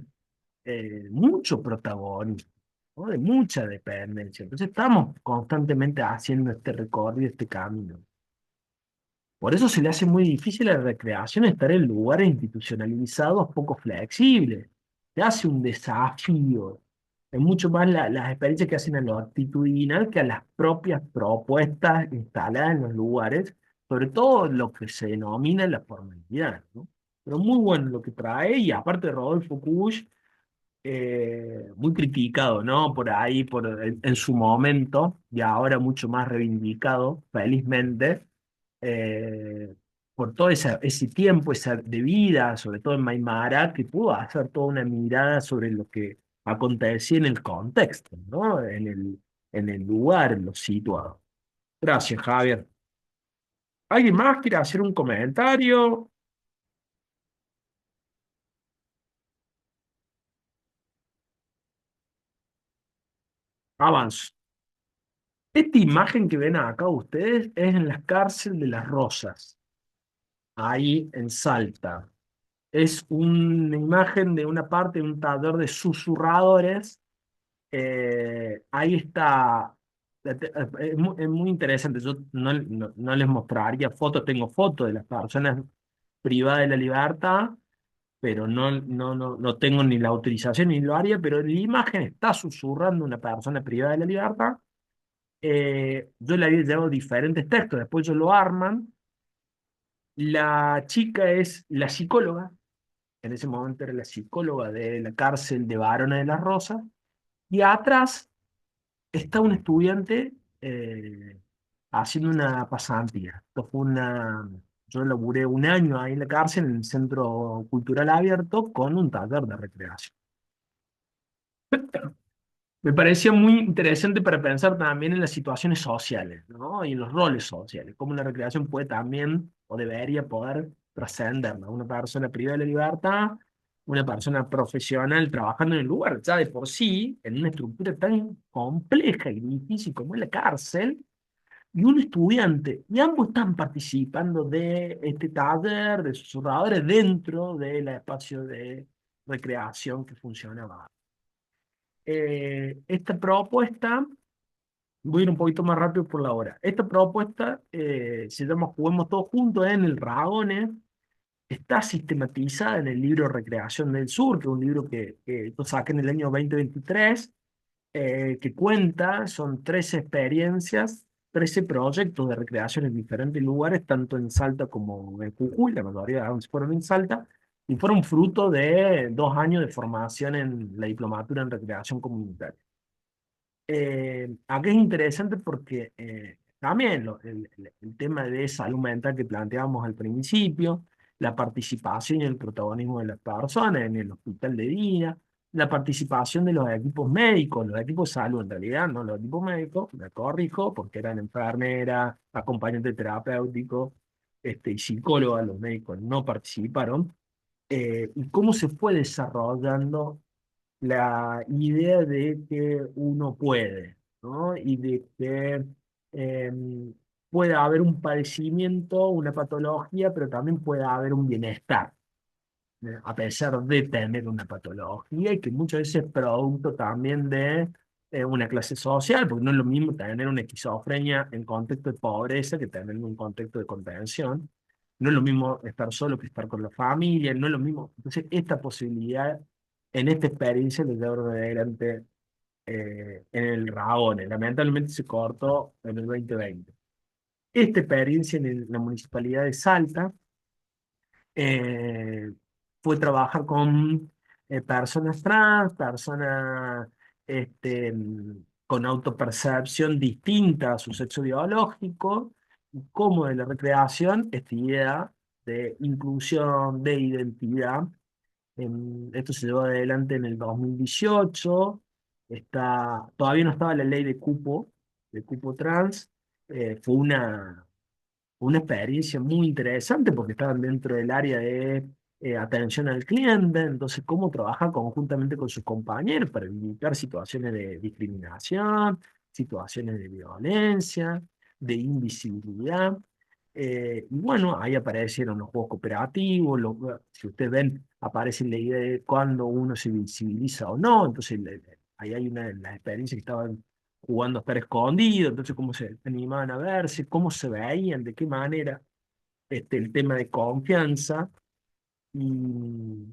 mucho protagonismo, ¿no? De mucha dependencia. Entonces estamos constantemente haciendo este recorrido, este camino. Por eso se le hace muy difícil a la recreación estar en lugares institucionalizados poco flexibles. Se hace un desafío. Es mucho más las experiencias que hacen a lo actitudinal que a las propias propuestas instaladas en los lugares, sobre todo lo que se denomina la formalidad, ¿no? Pero muy bueno lo que trae, y aparte de Rodolfo Kusch, muy criticado, ¿no? Por ahí, en su momento, y ahora mucho más reivindicado, felizmente, eh, por todo ese tiempo, esa de vida, sobre todo en Maimara, que pudo hacer toda una mirada sobre lo que acontecía en el contexto, ¿no? En el lugar, en lo situado. Gracias, Javier. ¿Alguien más quiere hacer un comentario? Avanzo. Esta imagen que ven acá ustedes es en la cárcel de Las Rosas, ahí en Salta. Es una imagen de una parte de un taller de susurradores. Ahí está. Es muy interesante. Yo no les mostraría fotos, tengo fotos de las personas privadas de la libertad, pero no tengo ni la autorización ni lo haría, pero en la imagen está susurrando una persona privada de la libertad. Yo le había llevado diferentes textos, después ellos lo arman. La chica es la psicóloga, en ese momento era la psicóloga de la cárcel de Varones de las Rosas, Y atrás está un estudiante eh, haciendo una pasantía. Yo laburé un año ahí en la cárcel, en el Centro Cultural Abierto, con un taller de recreación. Me parecía muy interesante para pensar también en las situaciones sociales, ¿no? Y en los roles sociales, cómo la recreación puede también, o debería poder, trascender, ¿no? Una persona privada de la libertad, una persona profesional trabajando en el lugar, ya de por sí, en una estructura tan compleja y difícil como es la cárcel, y un estudiante, y ambos están participando de este taller de susurradores dentro del espacio de recreación que funcionaba. Esta propuesta, voy a ir un poquito más rápido por la hora. Esta propuesta se llama Juguemos Todos Juntos en el Ragones. Está sistematizada en el libro Recreación del Sur, que es un libro que yo saqué en el año 2023, que cuenta, son 13 experiencias, 13 proyectos de recreación en diferentes lugares, tanto en Salta como en Jujuy, la mayoría de ellos fueron en Salta, y fueron fruto de 2 años de formación en la diplomatura en recreación comunitaria. Aquí es interesante porque también el tema de salud mental que planteábamos al principio, la participación y el protagonismo de las personas en el hospital de día, la participación de los equipos médicos, los equipos de salud en realidad, no los equipos médicos, me corrijo, porque eran enfermeras, acompañantes terapéuticos y psicólogas, los médicos no participaron, y cómo se fue desarrollando la idea de que uno puede, ¿no? Y de que puede haber un padecimiento, una patología, pero también puede haber un bienestar, a pesar de tener una patología y que muchas veces es producto también de una clase social, porque no es lo mismo tener una esquizofrenia en contexto de pobreza que tener en un contexto de contención. No es lo mismo estar solo que estar con la familia, no es lo mismo. Entonces, esta posibilidad en esta experiencia lo llevaron adelante en el Raone. Lamentablemente se cortó en el 2020. Esta experiencia en la municipalidad de Salta eh, fue trabajar con personas trans, personas con autopercepción distinta a su sexo biológico, y cómo de la recreación esta idea de inclusión, de identidad. Esto se llevó adelante en el 2018. Todavía no estaba la ley de cupo trans. Fue una experiencia muy interesante porque estaban dentro del área de atención al cliente, entonces cómo trabajar conjuntamente con sus compañeros para evitar situaciones de discriminación, situaciones de violencia, de invisibilidad. Y bueno, ahí aparecieron los juegos cooperativos, si ustedes ven, aparece la idea de cuándo uno se visibiliza o no, entonces ahí hay una de las experiencias que estaban jugando a estar escondido, entonces cómo se animaban a verse, cómo se veían, de qué manera, el tema de confianza. Y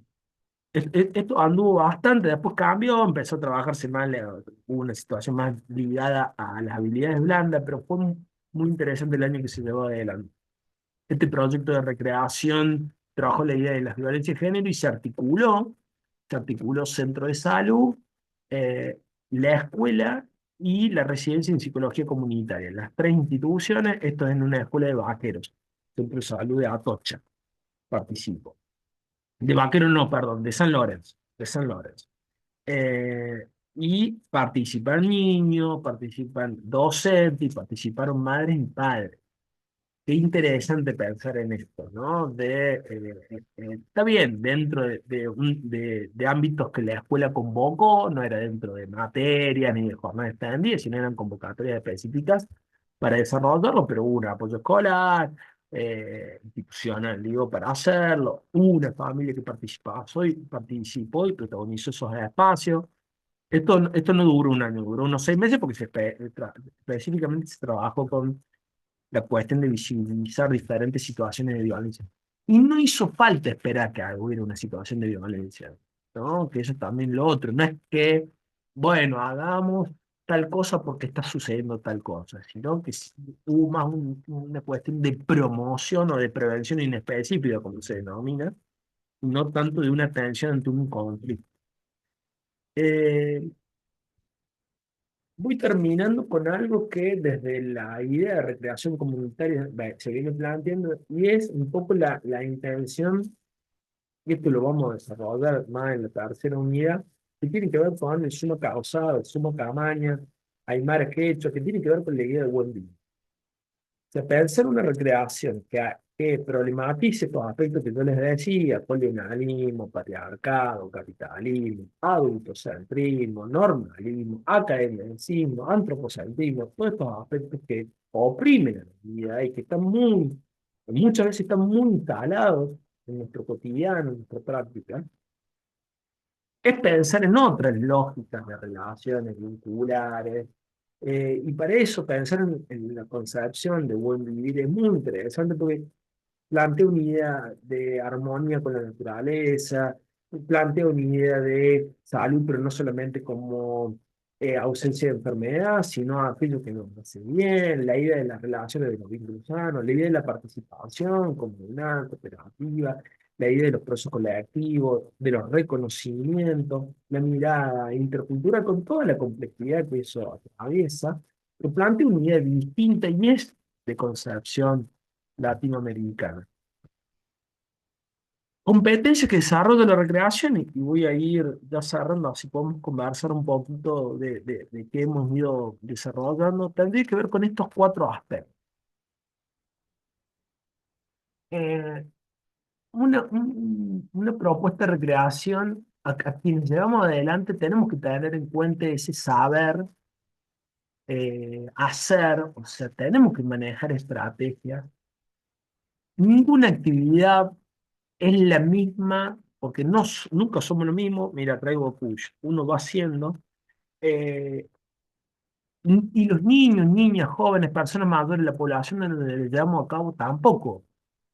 esto anduvo bastante, después cambió, empezó a trabajarse más, hubo una situación más ligada a las habilidades blandas, pero fue muy interesante el año que se llevó adelante. Este proyecto de recreación trabajó la idea de las violencias de género y se articuló centro de salud, eh, la escuela y la residencia en psicología comunitaria. Las tres instituciones, esto es en una escuela de vaqueros, centro de salud de Atocha, participo. De vaqueros no, perdón, de San Lorenzo, de San Lorenzo. Y participan niños, participan docentes, y participaron madres y padres. Qué interesante pensar en esto, ¿no? Está bien, dentro de ámbitos que la escuela convocó, no era dentro de materias ni de jornadas extendidas, sino eran convocatorias específicas para desarrollarlo, pero hubo un apoyo escolar, institucional, digo, para hacerlo, hubo una familia que participó y protagonizó esos espacios. Esto no duró un año, duró unos 6 meses porque específicamente se trabajó con la cuestión de visibilizar diferentes situaciones de violencia. Y no hizo falta esperar que hubiera una situación de violencia, ¿no? Que eso también lo otro. No es que, bueno, hagamos tal cosa porque está sucediendo tal cosa, sino que hubo más una cuestión de promoción o de prevención inespecífica, como se denomina, y no tanto de una atención ante un conflicto. voy terminando con algo que desde la idea de recreación comunitaria se viene planteando y es un poco la intención, y esto lo vamos a desarrollar más en la tercera unidad, que tiene que ver con el suma causado, el suma camaña, aymara quechua, que tiene que ver con la idea de buen vivir. Sea, pensar una recreación que problematice estos aspectos que yo les decía, colonialismo, patriarcado, capitalismo, adultocentrismo, normalismo, academicismo, antropocentrismo, todos estos aspectos que oprimen a la vida y que están muchas veces están muy instalados en nuestro cotidiano, en nuestra práctica, es pensar en otras lógicas de relaciones vinculares. Y para eso pensar en la concepción de buen vivir es muy interesante porque plantea una idea de armonía con la naturaleza, plantea una idea de salud, pero no solamente como ausencia de enfermedad, sino aquello que nos hace bien, la idea de las relaciones de los vínculos sanos, la idea de la participación comunal, cooperativa, la idea de los procesos colectivos, de los reconocimientos, la mirada intercultural con toda la complejidad que eso atraviesa, pero plantea una idea distinta y es de concepción latinoamericana. Competencias que desarrolla la recreación y voy a ir ya cerrando, así podemos conversar un poquito de qué hemos ido desarrollando. Tendría que ver con estos cuatro aspectos. Eh, una propuesta de recreación, a quienes llevamos adelante tenemos que tener en cuenta ese saber hacer, o sea, tenemos que manejar estrategias. Ninguna actividad es la misma, porque nunca somos lo mismo. Mira, traigo push. Uno va haciendo. eh, y los niños, niñas, jóvenes, personas mayores, la población en donde le llevamos a cabo tampoco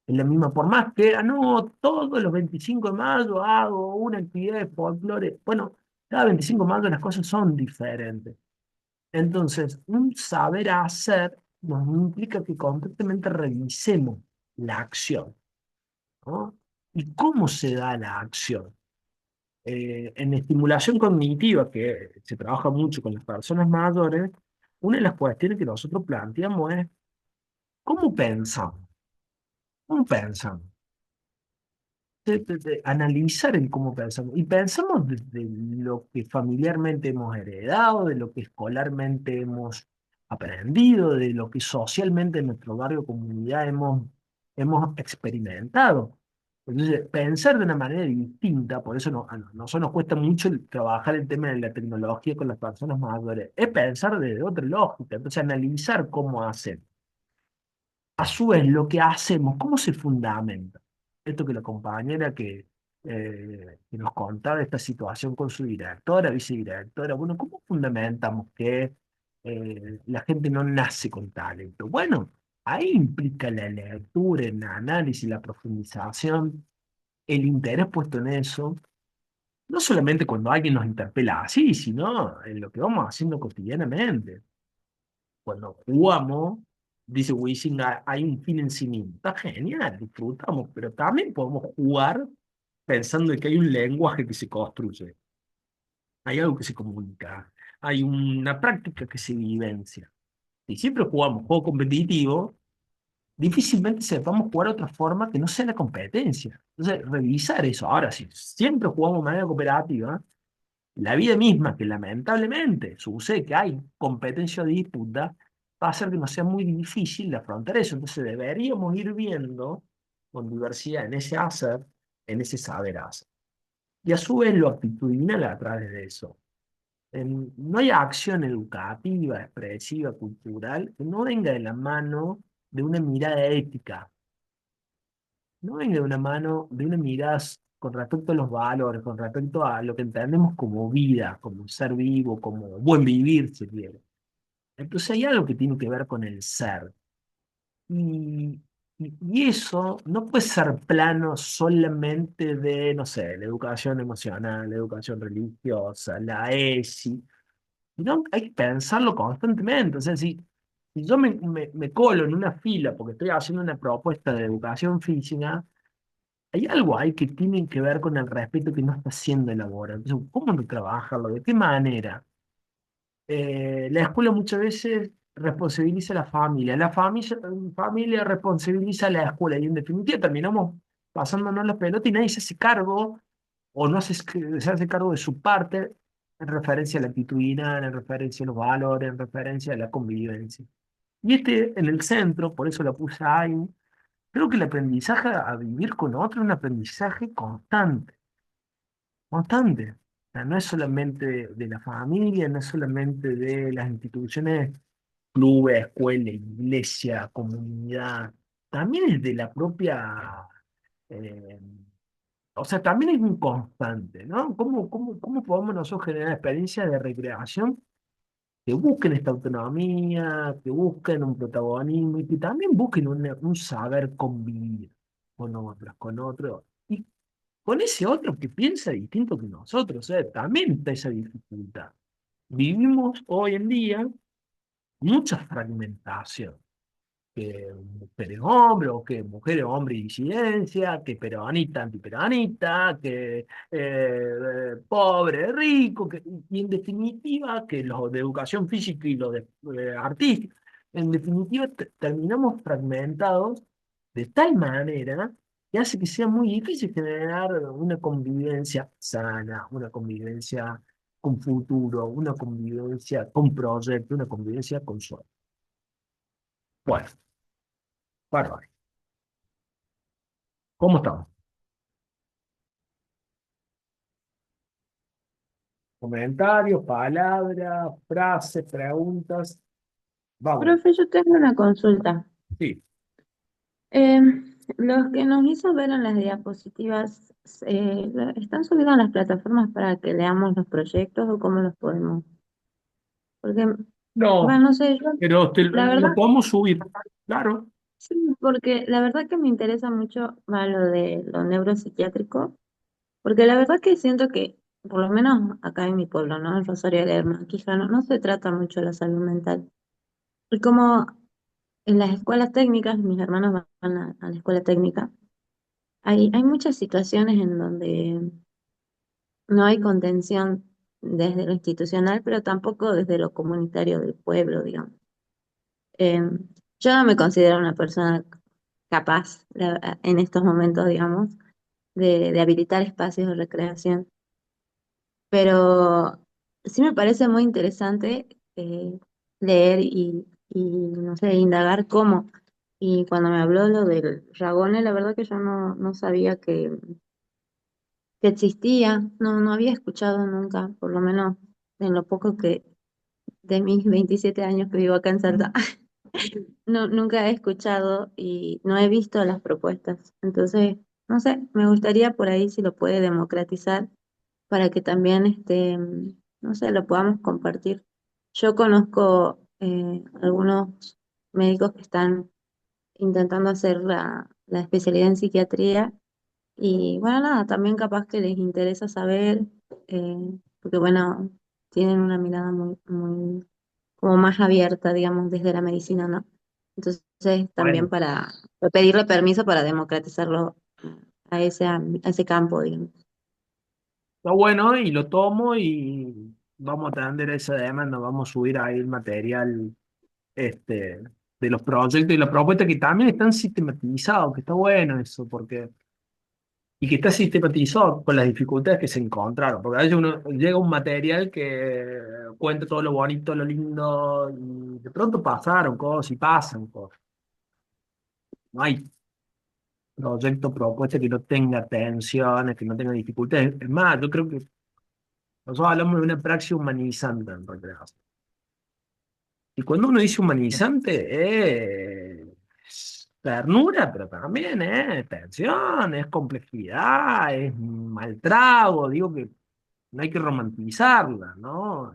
es la misma. Por más que, no, todos los 25 de mayo hago una actividad de folclore. Bueno, cada 25 de mayo las cosas son diferentes. Entonces, un saber hacer nos implica que constantemente revisemos la acción, ¿no? ¿Y cómo se da la acción? En estimulación cognitiva, que se trabaja mucho con las personas mayores, una de las cuestiones que nosotros planteamos es cómo pensamos, cómo pensamos, analizar el cómo pensamos. Y pensamos desde lo que familiarmente hemos heredado, de lo que escolarmente hemos aprendido, de lo que socialmente en nuestro barrio, comunidad hemos experimentado. Entonces, pensar de una manera distinta, por eso a nosotros nos cuesta mucho trabajar el tema de la tecnología con las personas mayores, es pensar desde otra lógica, entonces analizar cómo hacen. A su vez, lo que hacemos, ¿cómo se fundamenta? Esto que la compañera que nos contaba esta situación con su directora, vicedirectora, bueno, ¿cómo fundamentamos que la gente no nace con talento? Bueno, ahí implica la lectura, el análisis, la profundización, el interés puesto en eso, no solamente cuando alguien nos interpela así, sino en lo que vamos haciendo cotidianamente. Cuando jugamos, dice Wisin, hay un fin en sí mismo". Está genial, disfrutamos, pero también podemos jugar pensando en que hay un lenguaje que se construye, hay algo que se comunica, hay una práctica que se vivencia. Si siempre jugamos juego competitivo, difícilmente sepamos jugar de otra forma que no sea la competencia. Entonces, revisar eso. Ahora, si siempre jugamos de manera cooperativa, la vida misma, que lamentablemente sucede que hay competencia o disputa, va a hacer que nos sea muy difícil de afrontar eso. Entonces deberíamos ir viendo con diversidad en ese hacer, en ese saber hacer. Y a su vez lo actitudinal a través de eso. No hay acción educativa, expresiva, cultural, que no venga de la mano de una mirada ética, no venga de una mano de una mirada con respecto a los valores, con respecto a lo que entendemos como vida, como ser vivo, como buen vivir, si quiere. Entonces hay algo que tiene que ver con el ser. Y, y eso no puede ser plano solamente de, no sé, la educación emocional, la educación religiosa, la ESI, sino hay que pensarlo constantemente. O sea, si yo me colo en una fila porque estoy haciendo una propuesta de educación física, hay algo ahí que tiene que ver con el respeto que no está siendo elaborado. Entonces, ¿cómo no trabajarlo? ¿De qué manera? La escuela muchas veces responsabiliza a la familia responsabiliza a la escuela y en definitiva terminamos pasándonos la pelota y nadie se hace cargo o no se hace cargo de su parte en referencia a la actitudinal, en referencia a los valores, en referencia a la convivencia. Y este en el centro, por eso la puse ahí, creo que el aprendizaje a vivir con otro es un aprendizaje constante, constante. O sea, no es solamente de la familia, no es solamente de las instituciones, clubes, escuela, iglesia, comunidad, también es de la propia, eh, o sea, también es un constante, ¿no? ¿Cómo podemos nosotros generar experiencias de recreación que busquen esta autonomía, que busquen un protagonismo y que también busquen un saber convivir con otros, y con ese otro que piensa distinto que nosotros, también está esa dificultad. Vivimos hoy en día mucha fragmentación que mujeres hombre, o que mujeres hombre y disidencia, que peronista antiperonista, que pobre rico, y en definitiva que los de educación física y los de artística, en definitiva terminamos fragmentados de tal manera que hace que sea muy difícil generar una convivencia sana, una convivencia con futuro, una convivencia con proyecto, una convivencia con sueño. Bueno, bárbaro. ¿Cómo estamos? Comentarios, palabras, frases, preguntas. Vamos. Profe, yo tengo una consulta. Sí. Eh, los que nos hizo ver en las diapositivas, ¿están subidos a las plataformas para que leamos los proyectos o cómo los podemos? Porque, bueno, No, no sé, yo, pero la lo verdad, podemos subir. Claro. sí, porque la verdad que me interesa mucho más lo de lo neuropsiquiátrico, porque la verdad que siento que, por lo menos acá en mi pueblo, ¿no? En Rosario de Lerma, Quijano, no se trata mucho la salud mental. Y como en las escuelas técnicas, mis hermanos van a la escuela técnica. Hay muchas situaciones en donde no hay contención desde lo institucional, pero tampoco desde lo comunitario del pueblo, digamos. Eh, yo no me considero una persona capaz en estos momentos, digamos, de habilitar espacios de recreación, pero sí me parece muy interesante leer no sé, indagar cómo. Y cuando me habló lo del Ragone, la verdad que yo no sabía que existía, no había escuchado nunca, por lo menos en lo poco que de mis 27 años que vivo acá en Salta, no, nunca he escuchado y no he visto las propuestas. Entonces, no sé, me gustaría por ahí si lo puede democratizar para que también, no sé, lo podamos compartir. Yo conozco algunos médicos que están intentando hacer la especialidad en psiquiatría y bueno, nada, también capaz que les interesa saber, eh, porque bueno, tienen una mirada muy, como más abierta, digamos, desde la medicina, ¿no? Entonces, también Bueno, para pedirle permiso para democratizarlo a ese campo, digamos. está bueno y lo tomo y vamos a atender esa demanda, vamos a subir ahí el material de los proyectos y las propuestas que también están sistematizados, que está bueno eso, porque y que está sistematizado con las dificultades que se encontraron, porque a veces uno llega a un material que cuenta todo lo bonito, lo lindo, y de pronto pasaron cosas y pasan cosas. No hay proyecto, propuesta que no tenga tensiones, que no tenga dificultades. Es más, yo creo que nosotros hablamos de una praxis humanizante en realidad. Y cuando uno dice humanizante, es ternura, pero también es tensión, es complejidad, es maltrago, digo que no hay que romantizarla, ¿no?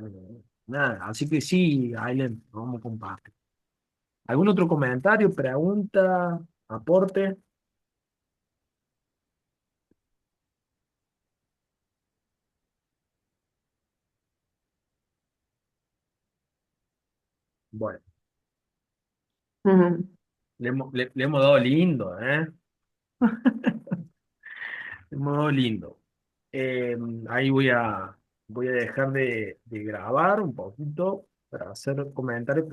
Nada, así que sí, Ailen, vamos a compartir. ¿Algún otro comentario, pregunta, aporte? Bueno, Ujú. le hemos dado lindo, ¿eh? Le hemos dado lindo. Eh, ahí voy a voy a dejar de grabar un poquito para hacer comentarios.